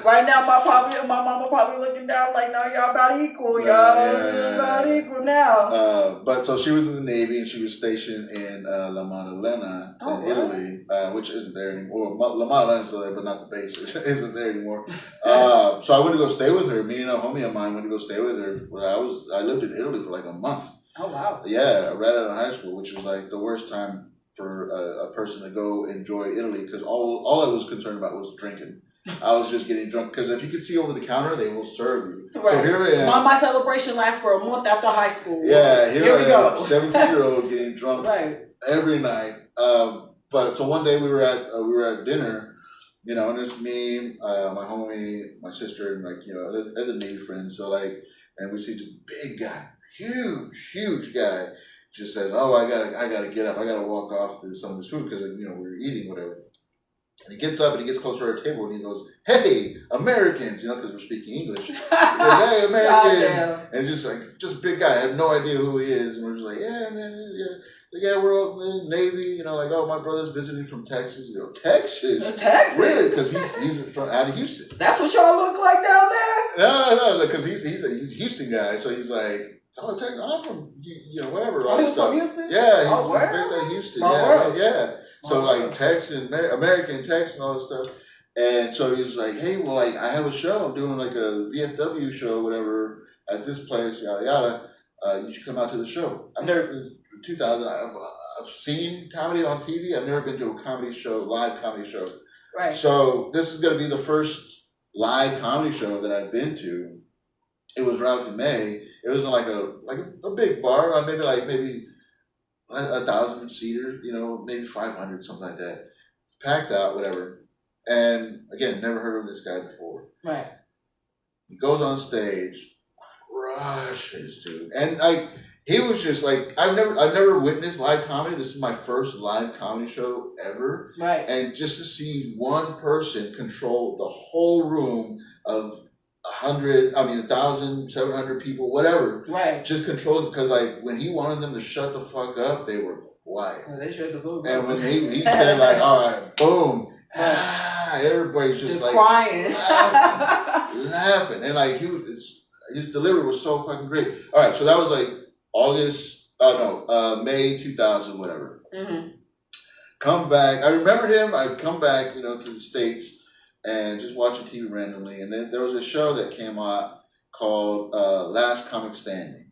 Right now, my mama probably looking down like, no, y'all about equal. Y'all about equal now. But so she was in the Navy, and she was stationed in La Maddalena in Italy, which isn't there anymore. La Madalena's still there, but not the base isn't there anymore. So I went to go stay with her. Me and a homie of mine went to go stay with her. I lived in Italy for like a month. Oh wow. Yeah, right out of high school, which was like the worst time for a person to go enjoy Italy, because all I was concerned about was drinking. I was just getting drunk, because if you could see over the counter, they will serve you. Right. So here I am. My celebration lasts for a month after high school. Yeah, here we go. 17-year-old getting drunk every night. But so one day we were at dinner, and it's me, my homie, my sister, and like other Navy friends. So like, and we see this big guy, huge guy, just says, "Oh, I gotta get up. I gotta walk off to some of this food because we were eating whatever." And he gets up and he gets closer to our table and he goes, "Hey, Americans," because we're speaking English. He's like, "Hey, Americans," and just big guy. I have no idea who he is, and we're just like, "Yeah, man, yeah." Like, yeah, we're all in the Navy, like, oh, my brother's visiting from Texas. Texas? Texas? Really? Because he's from out of Houston. That's what y'all look like down there? No, because he's a Houston guy, so he's like, oh, Texas, I'm from, whatever. Oh, he was from Houston? Yeah, he's based out of Houston. Small world. Yeah. So, like, Texan, American Tex and all this stuff. And so he was like, hey, well, like, I have a show. I'm doing, like, a VFW show, whatever, at this place, yada, yada. You should come out to the show. I've never been, 2000, I've seen comedy on TV. I've never been to a comedy show, live comedy show. Right. So this is going to be the first live comedy show that I've been to. It was Ralphie May. It was in like a big bar, maybe 1,000 seaters, maybe 500, something like that. Packed out, whatever. And again, never heard of this guy before. Right. He goes on stage, crushes, dude. And he was just like, I've never witnessed live comedy. This is my first live comedy show ever. Right. And just to see one person control the whole room of 1,700 people, whatever. Right. Just controlling, because like when he wanted them to shut the fuck up, they were quiet. They shut the fuck up. And when he said like, all right, boom, everybody's just like crying, laughing, and like his delivery was so fucking great. All right, so that was like May 2000, whatever. Mm-hmm. Come back. I remember him. I'd come back, to the States and just watching TV randomly. And then there was a show that came out called Last Comic Standing.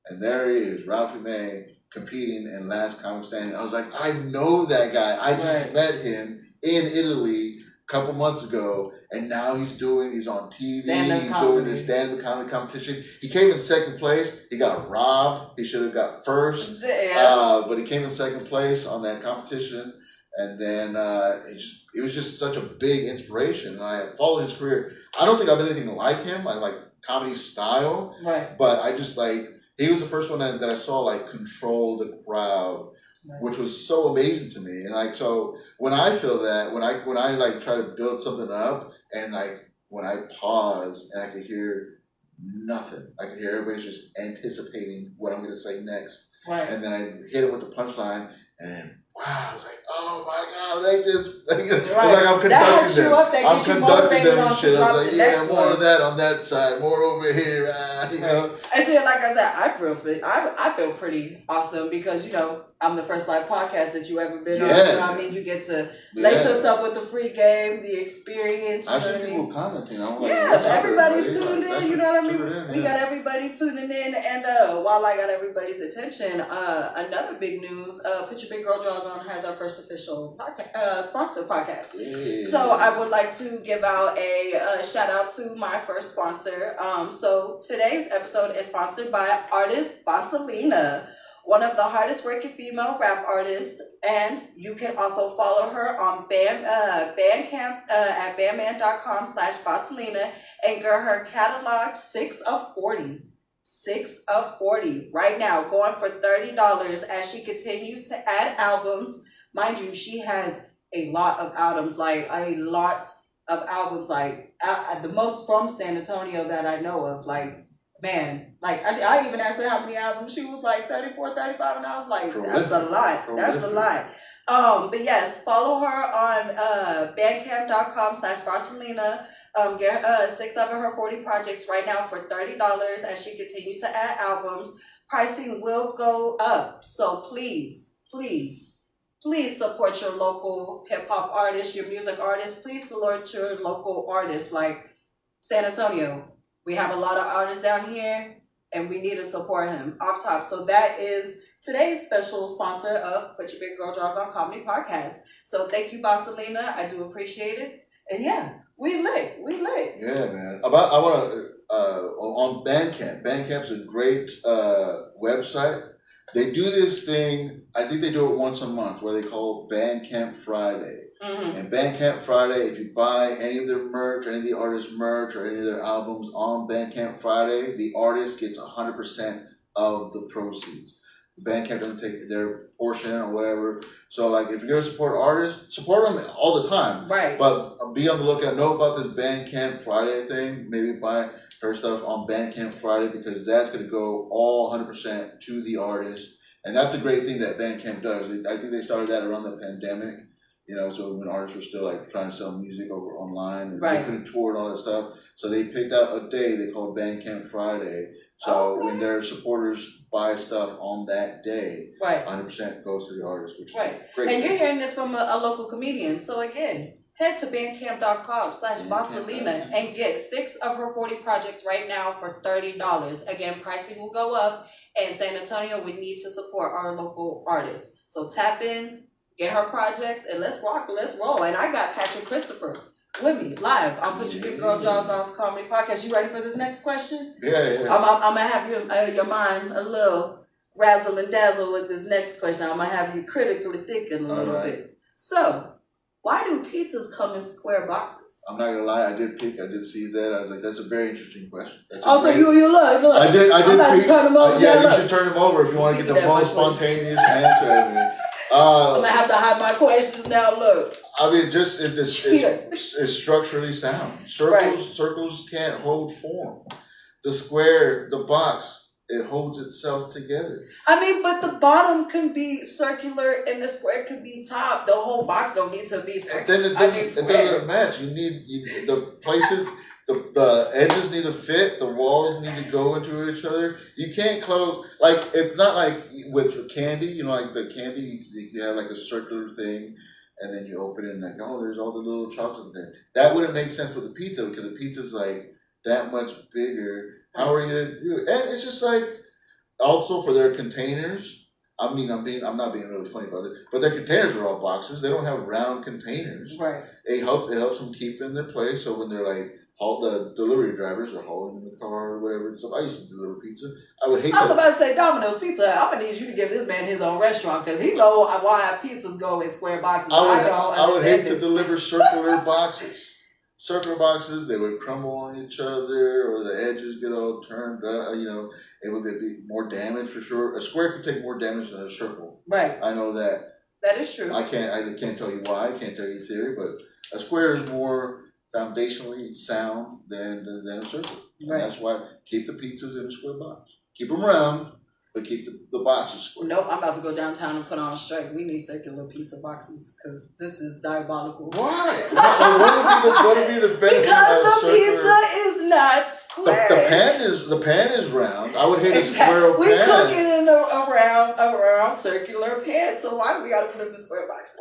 And there he is, Ralphie May, competing in Last Comic Standing. I was like, I know that guy. I just met him in Italy a couple months ago. And now he's on TV. He's doing this stand-up comedy competition. He came in second place. He got robbed. He should have got first. But he came in second place on that competition. And then it was just such a big inspiration. And I followed his career. I don't think I've been anything like him. I like comedy style. Right. But I just he was the first one that I saw control the crowd. Right. Which was so amazing to me. And so when I feel that, when I try to build something up, and when I pause and I could hear nothing, I could hear everybody's just anticipating what I'm gonna say next. Right. And then I hit it with the punchline, and wow, I was like, oh my God, it's like I'm conducting them. I'm conducting them and shit. I was like, yeah, more of that on that side, more over here, I see, like I said, I feel pretty awesome because, I'm the first live podcast that you ever been on. You know what I mean? You get to lace us up with the free game, the experience. I see people commenting. Everybody's tuning in. You know what I mean? We got everybody tuning in. And while I got everybody's attention, another big news, Put Your Big Girl Draws On has our first official podcast, sponsored podcast. Yeah. So I would like to give out a shout out to my first sponsor. So today's episode is sponsored by artist Bossalina, one of the hardest working female rap artists, and you can also follow her on Bandcamp at bandman.com/Bossalina and get her catalog 6 of 40. 6 of 40 right now, going for $30 as she continues to add albums. Mind you, she has a lot of albums, the most from San Antonio that I know of, man, I even asked her how many albums. She was like 34, 35, and I was like, that's a lot. That's a lot. But yes, follow her on bandcamp.com/Bossalina. Get 6 of her 40 projects right now for $30 as she continues to add albums. Pricing will go up. So please support your local hip hop artists, your music artists. Please support your local artists like San Antonio. We have a lot of artists down here, and we need to support him off top. So that is today's special sponsor of Put Your Big Girl Draws On Comedy Podcast. So thank you, Bossalina. I do appreciate it. And yeah, we lit. Yeah, man. I want to, on Bandcamp. Bandcamp's a great website. They do this thing, I think they do it once a month, where they call Bandcamp Friday. Mm-hmm. And Bandcamp Friday, if you buy any of their merch, any of the artists' merch, or any of their albums on Bandcamp Friday, the artist gets 100% of the proceeds. Bandcamp doesn't take their portion or whatever. So, if you're going to support artists, support them all the time. Right. But be on the lookout. Know about this Bandcamp Friday thing. Maybe buy her stuff on Bandcamp Friday, because that's going to go all 100% to the artist. And that's a great thing that Bandcamp does. I think they started that around the pandemic. So when artists were still trying to sell music over online, and they couldn't tour and all that stuff. So they picked out a day they called Bandcamp Friday. So when their supporters buy stuff on that day, 100% goes to the artist, which is great. And you're hearing this from a local comedian. So again, head to bandcamp.com/Bossalina and get 6 of her 40 projects right now for $30. Again, pricing will go up, and San Antonio, we need to support our local artists. So tap in, get her projects, and let's rock, let's roll. And I got Patrick Christopher with me live on Put Your Big Girl Draws On Comedy Podcast. You ready for this next question? Yeah. I'm gonna have your mind a little razzle and dazzle with this next question. I'm gonna have you critically thinking a little bit. So, why do pizzas come in square boxes? I'm not gonna lie, I did see that. I was like, that's a very interesting question. So you look. I did. I'm about to turn them over. You should turn them over if you want to get the most spontaneous answer. I'm gonna have to hide my questions now. Look. I mean, just it's structurally sound. Circles can't hold form. The square, the box, it holds itself together. I mean, but the bottom can be circular and the square can be top. The whole box don't need to be circular. Then it doesn't match. You need the places. The edges need to fit. The walls need to go into each other. You can't close like it's not like with candy. You know, like the candy, you have like a circular thing, and then you open it and like, oh, there's all the little chocolates in there. That wouldn't make sense with a pizza because the pizza's like that much bigger. How are you gonna do it? And it's just like also for their containers. I mean, I'm not being really funny about it, but their containers are all boxes. They don't have round containers. Right. It helps them keep in their place. So when they're like the delivery drivers are hauling in the car or whatever. So I used to deliver pizza. I was about to say Domino's Pizza. I'm gonna need you to give this man his own restaurant because he know why pizzas go in square boxes. I would hate to deliver circular boxes. Circular boxes, they would crumble on each other, or the edges get all turned up. You know, it would be more damage for sure. A square could take more damage than a circle. Right. I know that. That is true. I can't tell you why. I can't tell you theory, but a square is more foundationally sound than a circle. Right. And that's why keep the pizzas in a square box. Keep them round, but keep the boxes square. Nope, I'm about to go downtown and put on a strike. We need circular pizza boxes because this is diabolical. Why? What would be the benefit because of the pizza is not square. The pan is round. I would hate a square pan. We cook it in a round circular pan. So why do we got to put it in a square box?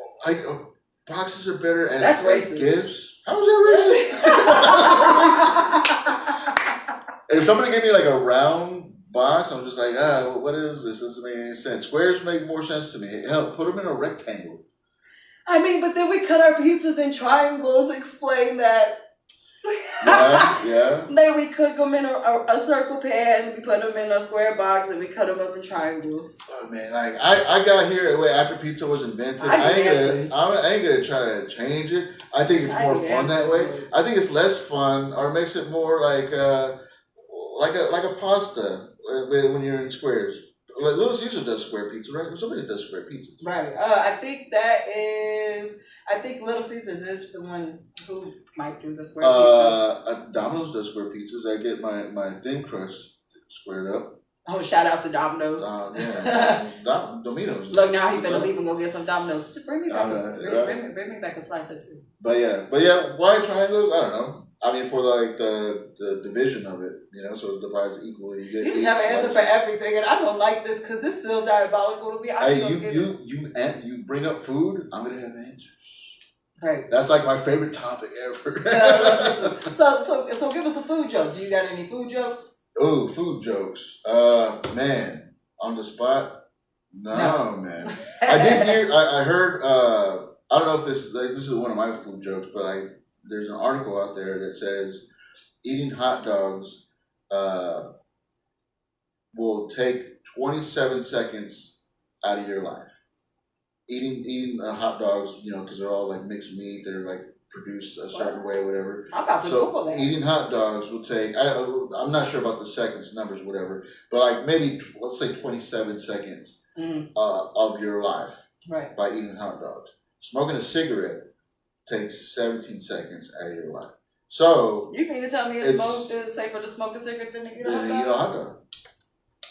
Boxes are better at that's racist. Gifts. How is that racist? If somebody gave me like a round box, I'm just like, what is this? This doesn't make any sense. Squares make more sense to me. Hell, put them in a rectangle. I mean, but then we cut our pizzas in triangles. Explain that. Yeah. Then we cook them in a circle pan. We put them in a square box, and we cut them up in triangles. Oh man, like I got here after pizza was invented. I ain't gonna try to change it. I think it's more fun that way. I think it's less fun, or makes it more like a pasta when you're in squares. Like Little Caesar does square pizza, right? Somebody does square pizza. Right. I think Little Caesars is the one who might do the square pizzas. Domino's does square pizzas. I get my thin crust squared up. Oh, shout out to Domino's. Yeah. Domino's. Look, now he's finna leave and go get some Domino's. Just bring me back bring me back a slice or two. But yeah, why triangles? I don't know. I mean, for like the division of it, so it divides equally. You just have an answer for everything, and I don't like this because it's still diabolical to me. You bring up food, I'm gonna have answers. Right. That's like my favorite topic ever. So give us a food joke. Do you got any food jokes? Oh, food jokes. Man, on the spot? No. Man. I did hear. I heard. I don't know if this is one of my food jokes, but there's an article out there that says eating hot dogs will take 27 seconds out of your life. Eating hot dogs, because they're all like mixed meat, they're like produced a certain way, whatever. I'm about to Google that. Eating hot dogs will take, I'm not sure about the seconds, numbers, whatever, but like maybe, let's say 27 seconds of your life by eating hot dogs. Smoking a cigarette takes 17 seconds out of your life. So you mean to tell me it's safer to smoke a cigarette than to eat a hot dog?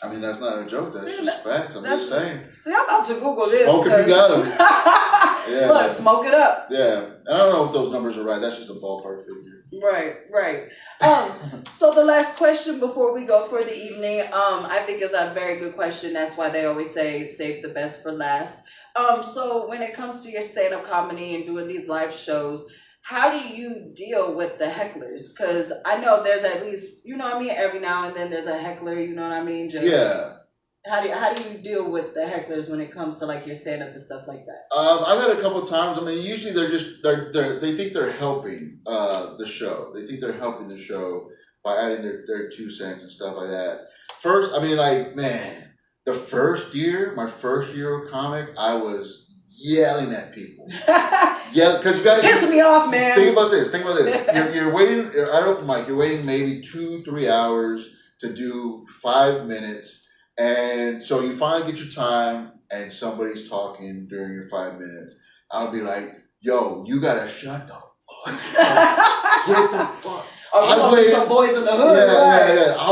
I mean, that's not a joke. That's just facts. I'm just saying. See, I'm about to Google this. Smoke if you got them. Yeah. Look, smoke it up. Yeah. And I don't know if those numbers are right. That's just a ballpark figure. Right. So the last question before we go for the evening, I think is a very good question. That's why they always say save the best for last. So when it comes to your stand-up comedy and doing these live shows, how do you deal with the hecklers? Because I know there's at least, every now and then there's a heckler, yeah. How do you deal with the hecklers when it comes to like your stand-up and stuff like that? I've had a couple of times. I mean, usually they think they're helping the show. They think they're helping the show by adding their 2 cents and stuff like that. First, I mean, my first year of comic, I was yelling at people. Yeah, because you got to piss me off, man. Think about this. You're waiting at open mic. You're waiting maybe 2-3 hours to do 5 minutes, and so you finally get your time, and somebody's talking during your 5 minutes, I'll be like, yo, you gotta shut the fuck up. Get the fuck. Oh, some boys in the hood. Yeah. I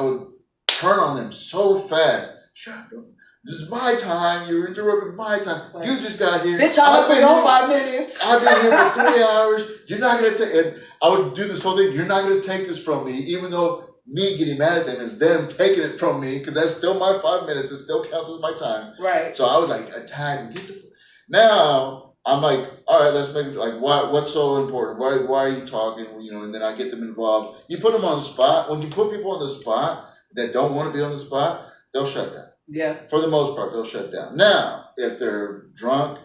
would turn on them so fast. Shut up. This is my time. You're interrupting my time. Right. You just got here. Bitch, I've been here 5 minutes. I've been here for 3 hours. You're not gonna take it. I would do this whole thing. You're not gonna take this from me, even though me getting mad at them is them taking it from me, because that's still my 5 minutes. It still counts as my time. Right. So I would like attack and get the. Now I'm like, all right, let's make it like what's so important? Why are you talking? You know, and then I get them involved. You put them on the spot. When you put people on the spot that don't want to be on the spot, they'll shut down. Yeah. For the most part, they'll shut down. Now, if they're drunk,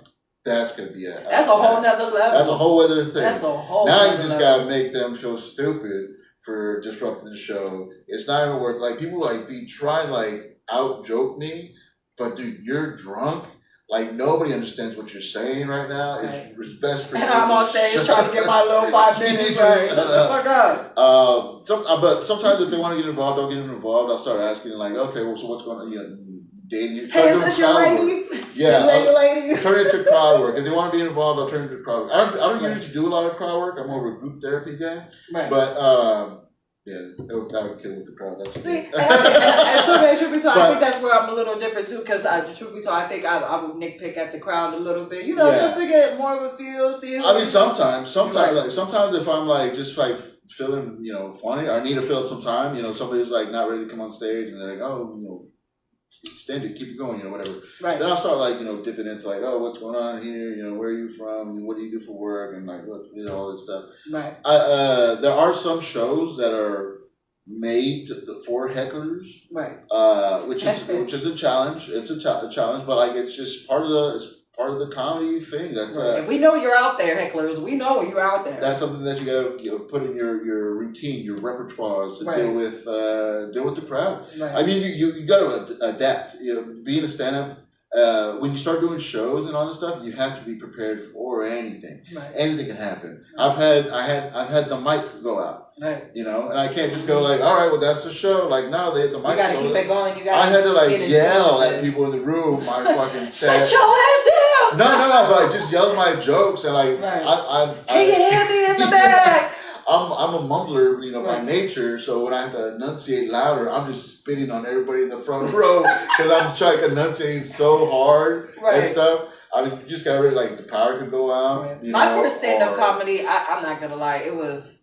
that's gonna be that's a whole nother level. That's a whole other thing. That's a whole. Now you just gotta make them feel stupid for disrupting the show. It's not even worth. Like people like be trying like out joke me, but dude, you're drunk. Like nobody understands what you're saying right now. Right. It's best for. And I'm on stage trying to get my little 5 minutes right. Shut the fuck up. But sometimes if they want to get involved, I'll get them involved. I'll start asking like, okay, well, so what's going on? You know, dating. Hey, is this your lady? Yeah, your lady. Turn it into crowd work. If they want to be involved, I'll turn it into crowd work. I don't usually do a lot of crowd work. I'm more of a group therapy guy. Right. But yeah, that would kill with the crowd. That's see, and truth be told, I think that's where I'm a little different too. Because truth be told, I think I would nitpick at the crowd a little bit. You know, just to get more of a feel. See. I mean, sometimes, right. like sometimes if I'm like just like feeling, you know, funny, or I need to fill some time. You know, somebody's like not ready to come on stage, and they're like, oh, you know. Extend it, keep it going, you know, whatever. Right. Then I'll start like, you know, dipping into like, oh, what's going on here? You know, where are you from? What do you do for work? And like, what, you know, all this stuff. Right. There are some shows that are made for hecklers. Right. Which is a challenge. It's a challenge, but like it's just part of the comedy thing. That's right. We know you're out there, hecklers. We know you're out there. That's something that you gotta put in your routine, your repertoires to deal with the crowd. Right. I mean, you gotta adapt. You know, being a stand-up, when you start doing shows and all this stuff, you have to be prepared for anything. Right. Anything can happen. Right. I've had the mic go out. Right. You know, and I can't just go like, all right, well that's the show. Like no, the mic. You gotta keep it going. I had to like yell at people in the room. My fucking set your ass down. No, but I just yelled my jokes and like right. Can you hear me in the back? I'm a mumbler, you know, by nature. So when I have to enunciate louder, I'm just spitting on everybody in the front row because I'm trying to enunciate so hard and stuff. I mean, you just got to like the power could go out. Right. My first stand-up comedy, I'm not gonna lie,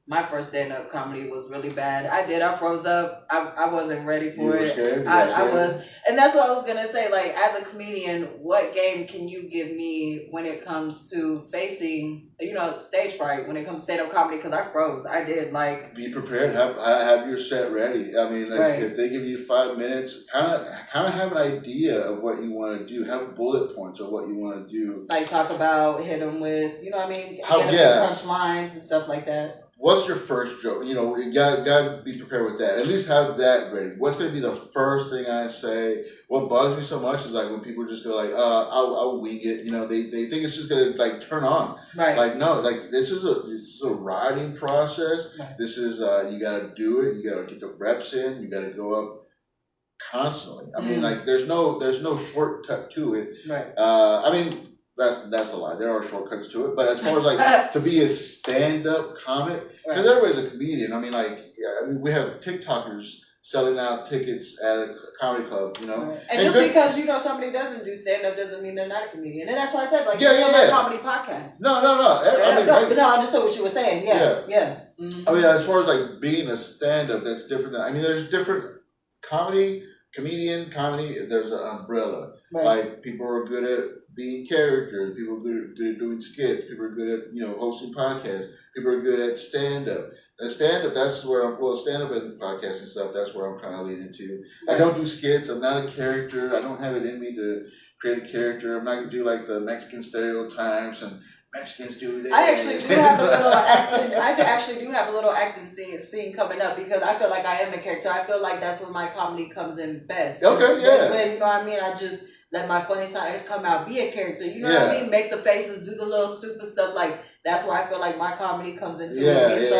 my first stand-up comedy was really bad. I froze up. I wasn't ready for it. Scared? I was, and that's what I was gonna say. Like, as a comedian, what game can you give me when it comes to facing, you know, stage fright? When it comes to stand-up comedy, because I froze. I did like. Be prepared. Have your set ready. I mean, if they give you 5 minutes, kind of have an idea of what you want to do. Have bullet points of what you want to do. Like talk about, hit them with, you know what I mean? Punchlines and stuff like that. What's your first joke? You know, you gotta be prepared with that. At least have that ready. What's gonna be the first thing I say? What bugs me so much is like when people just go like, I'll wing it. You know, they think it's just gonna like turn on. Right. Like no, like this is a writing process. Right. This is you gotta do it. You gotta get the reps in. You gotta go up constantly. I mean, like there's no shortcut to it. Right. I mean. That's a lie. There are shortcuts to it, but as far as like to be a stand-up comic, because everybody's a comedian. I mean, we have TikTokers selling out tickets at a comedy club, you know. Right. And just because you know somebody doesn't do stand-up doesn't mean they're not a comedian, and that's why I said like my comedy podcast. No. I understood what you were saying. Yeah. Mm-hmm. I mean, as far as like being a stand-up, that's different. I mean, there's different comedy. There's an umbrella. Right. Like people are good at being characters. People are good at doing skits. People are good at, you know, hosting podcasts. People are good at stand-up. And stand-up, that's where stand-up and podcasting stuff, that's where I'm trying to lead into. Right. I don't do skits. I'm not a character. I don't have it in me to create a character. I'm not going to do like the Mexican stereotypes and Mexicans do this. I actually do have a little acting. I actually do have a little acting scene coming up because I feel like I am a character. I feel like that's where my comedy comes in best. Okay, That's when, you know what I mean? I just let my funny side come out, be a character. You know what I mean? Make the faces, do the little stupid stuff. Like that's where I feel like my comedy comes into it. So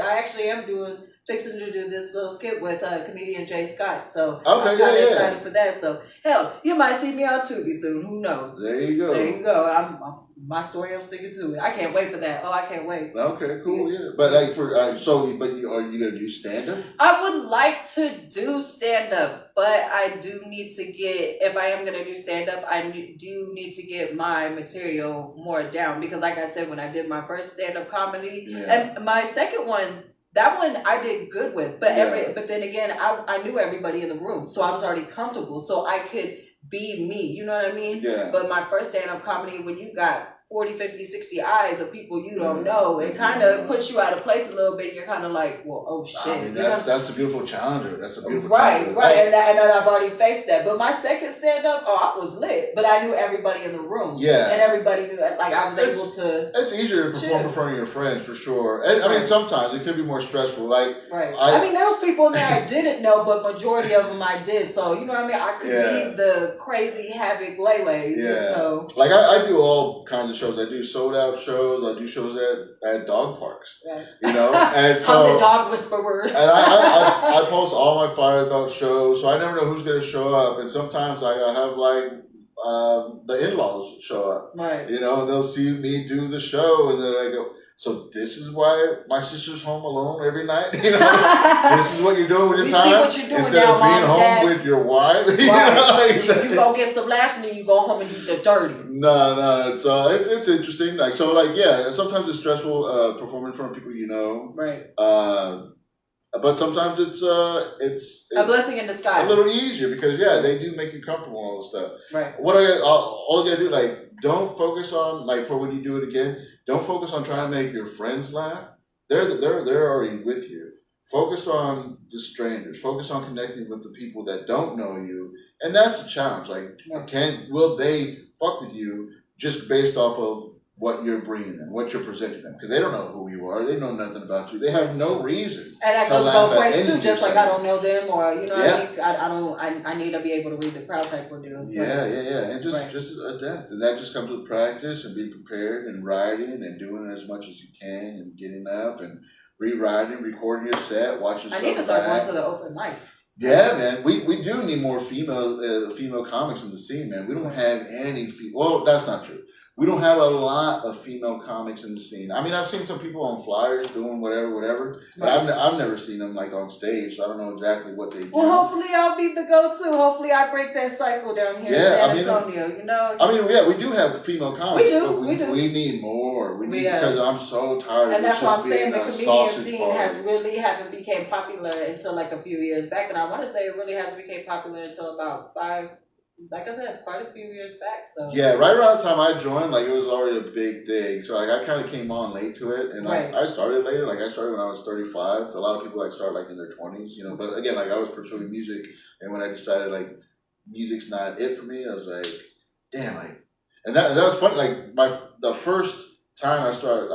I actually am doing fixing to do this little skit with comedian Jay Scott. So Okay, I'm kind of yeah. excited for that. So hell, you might see me on Tubi soon. Who knows? There you go. There you go. My story. I'm sticking to it. I can't wait for that. Oh, I can't wait. Okay, cool, yeah. But like for are you gonna do stand up? I would like to do stand up, but I do need to get. If I am gonna do stand up, I do need to get my material more down because, like I said, when I did my first stand up comedy and my second one. That one I did good with, but but then again, I knew everybody in the room, so I was already comfortable, so I could be me, you know what I mean? Yeah. But my first stand-up comedy, when you got 40, 50, 60 eyes of people you don't know, it kind of puts you out of place a little bit. You're kind of like, well, oh shit. I mean, that's a beautiful challenger. That's a beautiful challenger. Right. And I've already faced that. But my second stand-up, I was lit, but I knew everybody in the room. Yeah. And everybody knew, like, I was able to. It's easier to perform in front of your friends for sure. And I mean, sometimes it could be more stressful. Like, I mean, there was people in there I didn't know, but majority of them I did. So you know what I mean? I could be the crazy havoc Lele. Yeah. So like I do all kinds of shows. I do sold out shows. I do shows at dog parks. Right. You know, and so I'm the dog whisperer. And I post all my flyers about shows, so I never know who's gonna show up. And sometimes I have like the in-laws show up. Right. You know, and they'll see me do the show, and then I go, so this is why my sister's home alone every night? You know, this is what you're doing with your time? See what you're doing instead now, of being Mom home and Dad. with your wife? Right. You go get some laughs and then you go home and do the dirty. No, it's interesting. Like, so like, yeah, sometimes it's stressful performing in front of people you know. Right. But sometimes it's a blessing in disguise. A little easier because they do make you comfortable and all this stuff. Right. What all you gotta do, like, don't focus on, like, for when you do it again, don't focus on trying to make your friends laugh. They're already with you. Focus on the strangers. Focus on connecting with the people that don't know you, and that's the challenge. Like, will they fuck with you just based off of what you're bringing them, what you're presenting them, because they don't know who you are. They know nothing about you. They have no reason. And that goes both ways too. Just like I don't know them, or you know, I need to be able to read the crowd type of deal. Yeah, and just adapt, and that just comes with practice and being prepared and writing and doing as much as you can and getting up and rewriting, recording your set, watching. I need to start going to the open mics. Yeah, man, we do need more female comics in the scene, man. We don't have any. Well, that's not true. We don't have a lot of female comics in the scene. I mean, I've seen some people on flyers doing whatever, but I've never seen them like on stage, so I don't know exactly what they do. Well, hopefully I'll be the go-to. Hopefully I break that cycle down here in San Antonio, you know? I mean, we do have female comics, but we do. We need more. We need, because I'm so tired of and that's why I'm saying the comedian scene haven't became popular until like a few years back, and I want to say it really hasn't became popular until about like I said, quite a few years back. So yeah, right around the time I joined, like, it was already a big thing. So like I kind of came on late to it, and I started later. Like, I started when I was 35. A lot of people like start like in their 20s, you know. But again, like, I was pursuing music, and when I decided like music's not it for me, I was like, damn, like, and that was funny. Like the first time I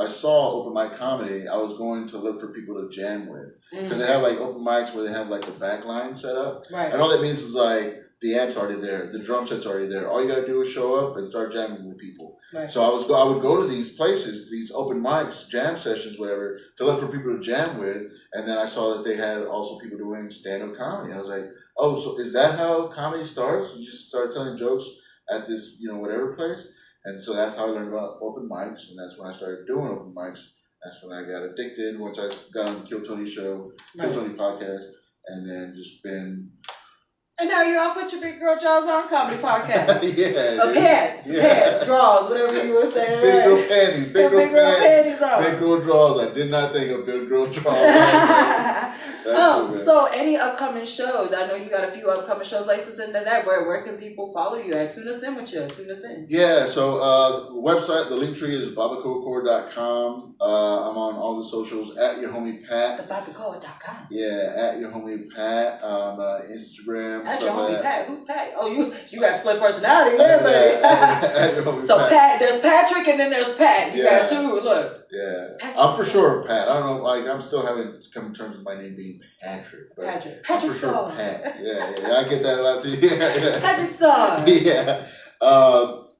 saw open mic comedy, I was going to look for people to jam with, because they have like open mics where they have like the back line set up, right? And all that means is like, the amp's already there, the drum set's already there. All you gotta do is show up and start jamming with people. Right. So I would go to these places, these open mics, jam sessions, whatever, to look for people to jam with. And then I saw that they had also people doing stand-up comedy. I was like, oh, so is that how comedy starts? You just start telling jokes at this, you know, whatever place. And so that's how I learned about open mics, and that's when I started doing open mics. That's when I got addicted. Once I got on the Kill Tony show, Kill Tony podcast, and then just been. And now you're on Put Your Big Girl Jaws On comedy podcast. Pants, draws, whatever you were saying. Big girl panties, big girl panties on. Big girl draws. I did not think of big girl draws. So any upcoming shows? I know you got a few upcoming shows like into that. Where can people follow you at? Tune us in with you. Tune us in. Yeah, so the website, the link tree is babacoacore.com. I'm on all the socials at your homie Pat. Thebabacoa.com. Yeah, at your homie Pat on Instagram. At your homie Pat. Who's Pat? Oh, you got split personality, yeah, baby. At your homie so Pat, there's Patrick and then there's Pat. You got two. Look. Yeah, I'm for sure Pat. I don't know, like, I'm still having to come to terms with my name being Patrick. But Patrick for Star. Sure Pat. Yeah, I get that a lot too. Yeah. Patrick Star. Yeah.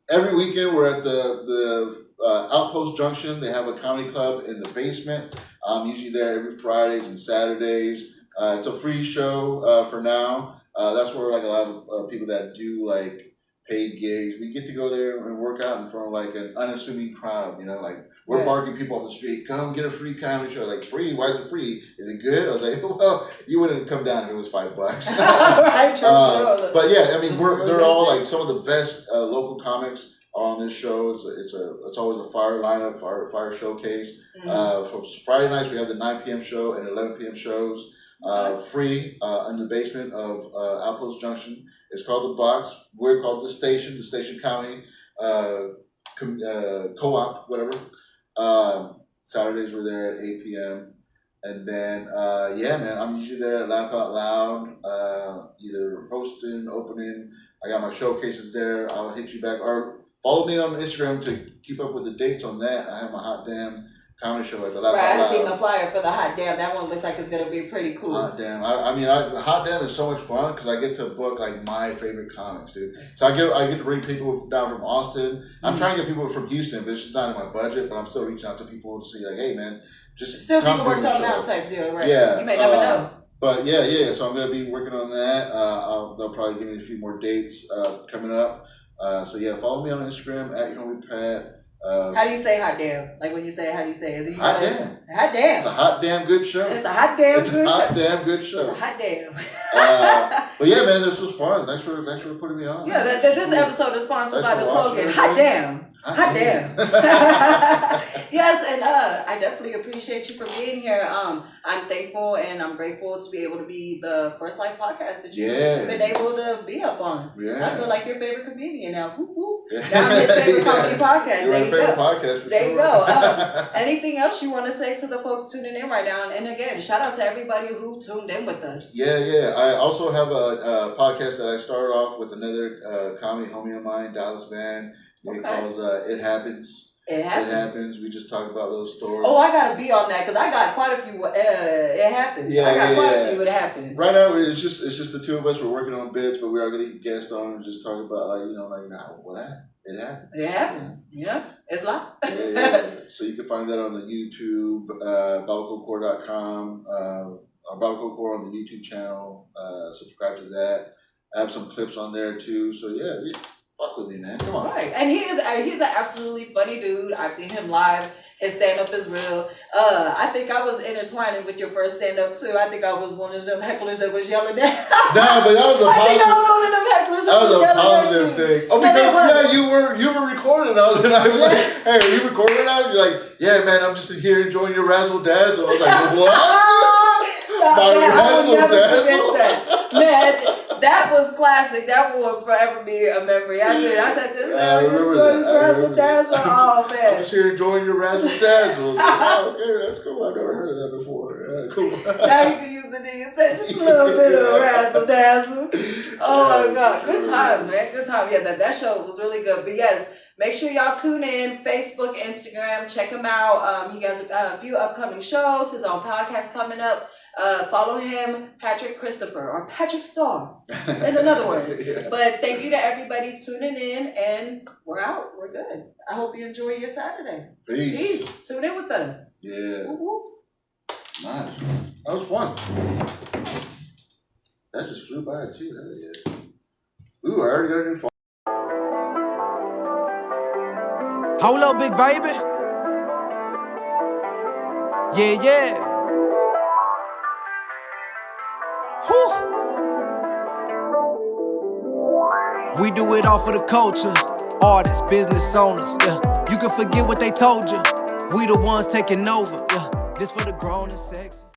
Every weekend we're at the Outpost Junction. They have a comedy club in the basement. I'm usually there every Fridays and Saturdays. It's a free show for now. That's where like a lot of people that do like paid gigs, we get to go there and work out in front of like an unassuming crowd. You know, like we're barking people off the street, come get a free comedy show. Like, free? Why is it free? Is it good? I was like, well, you wouldn't come down if it was $5. Right, but yeah, I mean, they're all like some of the best local comics are on this show. It's always a fire lineup, fire showcase. For Friday nights, we have the 9 p.m. show and 11 p.m. shows. Free in the basement of Outpost Junction. It's called The Box. We're called The Station Comedy Co-op, whatever. Saturdays we're there at 8 p.m. And then, yeah, man, I'm usually there at Laugh Out Loud, either hosting, opening. I got my showcases there. I'll hit you back. Or follow me on Instagram to keep up with the dates on that. I have my Hot Damn comedy show at the Laugh Out Loud. I've seen the flyer for the Hot Damn. That one looks like it's going to be pretty cool. Hot Damn. I mean, Hot Damn is so much fun because I get to book like my favorite comics, dude. So I get to bring people down from Austin. I'm trying to get people from Houston, but it's just not in my budget. But I'm still reaching out to people to see like, hey, man, just still come people work something out type deal, right? Yeah. You may never know. But yeah. So I'm gonna be working on that. They'll probably give me a few more dates coming up. So yeah, follow me on Instagram at YourHomiePat. How do you say hot damn? Like when you say it, how do you say it? Is it Hot Damn. Hot damn. It's a hot damn good show. It's a hot damn It's good a show. hot damn good show. It's a hot damn. But yeah, man, this was fun. Thanks for putting me on. Yeah, this episode is sponsored by the slogan, Hot Damn. Hot damn. Yes, and I definitely appreciate you for being here. I'm thankful and I'm grateful to be able to be the First Life podcast that you've been able to be up on. Yeah. I feel like your favorite comedian now. Whoop, whoop. Now I'm his favorite comedy podcast. You're There my you favorite go. podcast for There sure. you go. Anything else you want to say to the folks tuning in right now? And again, shout out to everybody who tuned in with us. Yeah. I also have a podcast that I started off with another comedy homie of mine, Dallas Van. It calls It Happens. It happens. It Happens. We just talk about those stories. Oh, I gotta be on that because I got quite a few. It happens. Yeah, I got quite yeah. a few. It happens. Right now, it's just the two of us. We're working on bits, but we are gonna get guests on and just talk about what happened. It happens. It happens. Yeah, it's live. Yeah. So you can find that on the YouTube, BiblicalCore.com, our Biblical Core on the YouTube channel. Subscribe to that. I have some clips on there too. So yeah, fuck with me, man. Come on. Right, and he's an absolutely funny dude. I've seen him live. His stand-up is real. I think I was intertwining with your first stand-up too. I think I was one of them hecklers that was yelling at. No, but that was a I think I positive. was one of them hecklers That was a yelling positive at you. thing. Oh, No, because you were recording. I was like, hey, are you recording now? You're like, yeah, man, I'm just here enjoying your razzle dazzle. I was like, what? My Man, I will never razzle forget dazzle. that. Man, that was classic. That will forever be a memory. I said this. I remember that. Razzle dazzle. Oh I'm man. just here enjoying your razzle dazzle. Oh, okay, that's cool. I've never heard of that before. Yeah, cool. Now you can use it in your set, just a little bit of razzle dazzle. Oh my God, good times, man, good times. Yeah, that show was really good. But yes, make sure y'all tune in, Facebook, Instagram, check him out. He has a few upcoming shows, his own podcast coming up. Follow him, Patrick Christopher, or Patrick Starr, in another word. Yeah. But thank you to everybody tuning in, and we're out. We're good. I hope you enjoy your Saturday. Peace. Peace. Tune in with us. Yeah. Woo woo. Nice. That was fun. That just flew by too. Hell yeah. Ooh, I already got a new phone. Hold up, big baby. Yeah. Whew. We do it all for the culture. Artists, business owners, yeah. You can forget what they told you. We the ones taking over, yeah. This for the grown and sexy.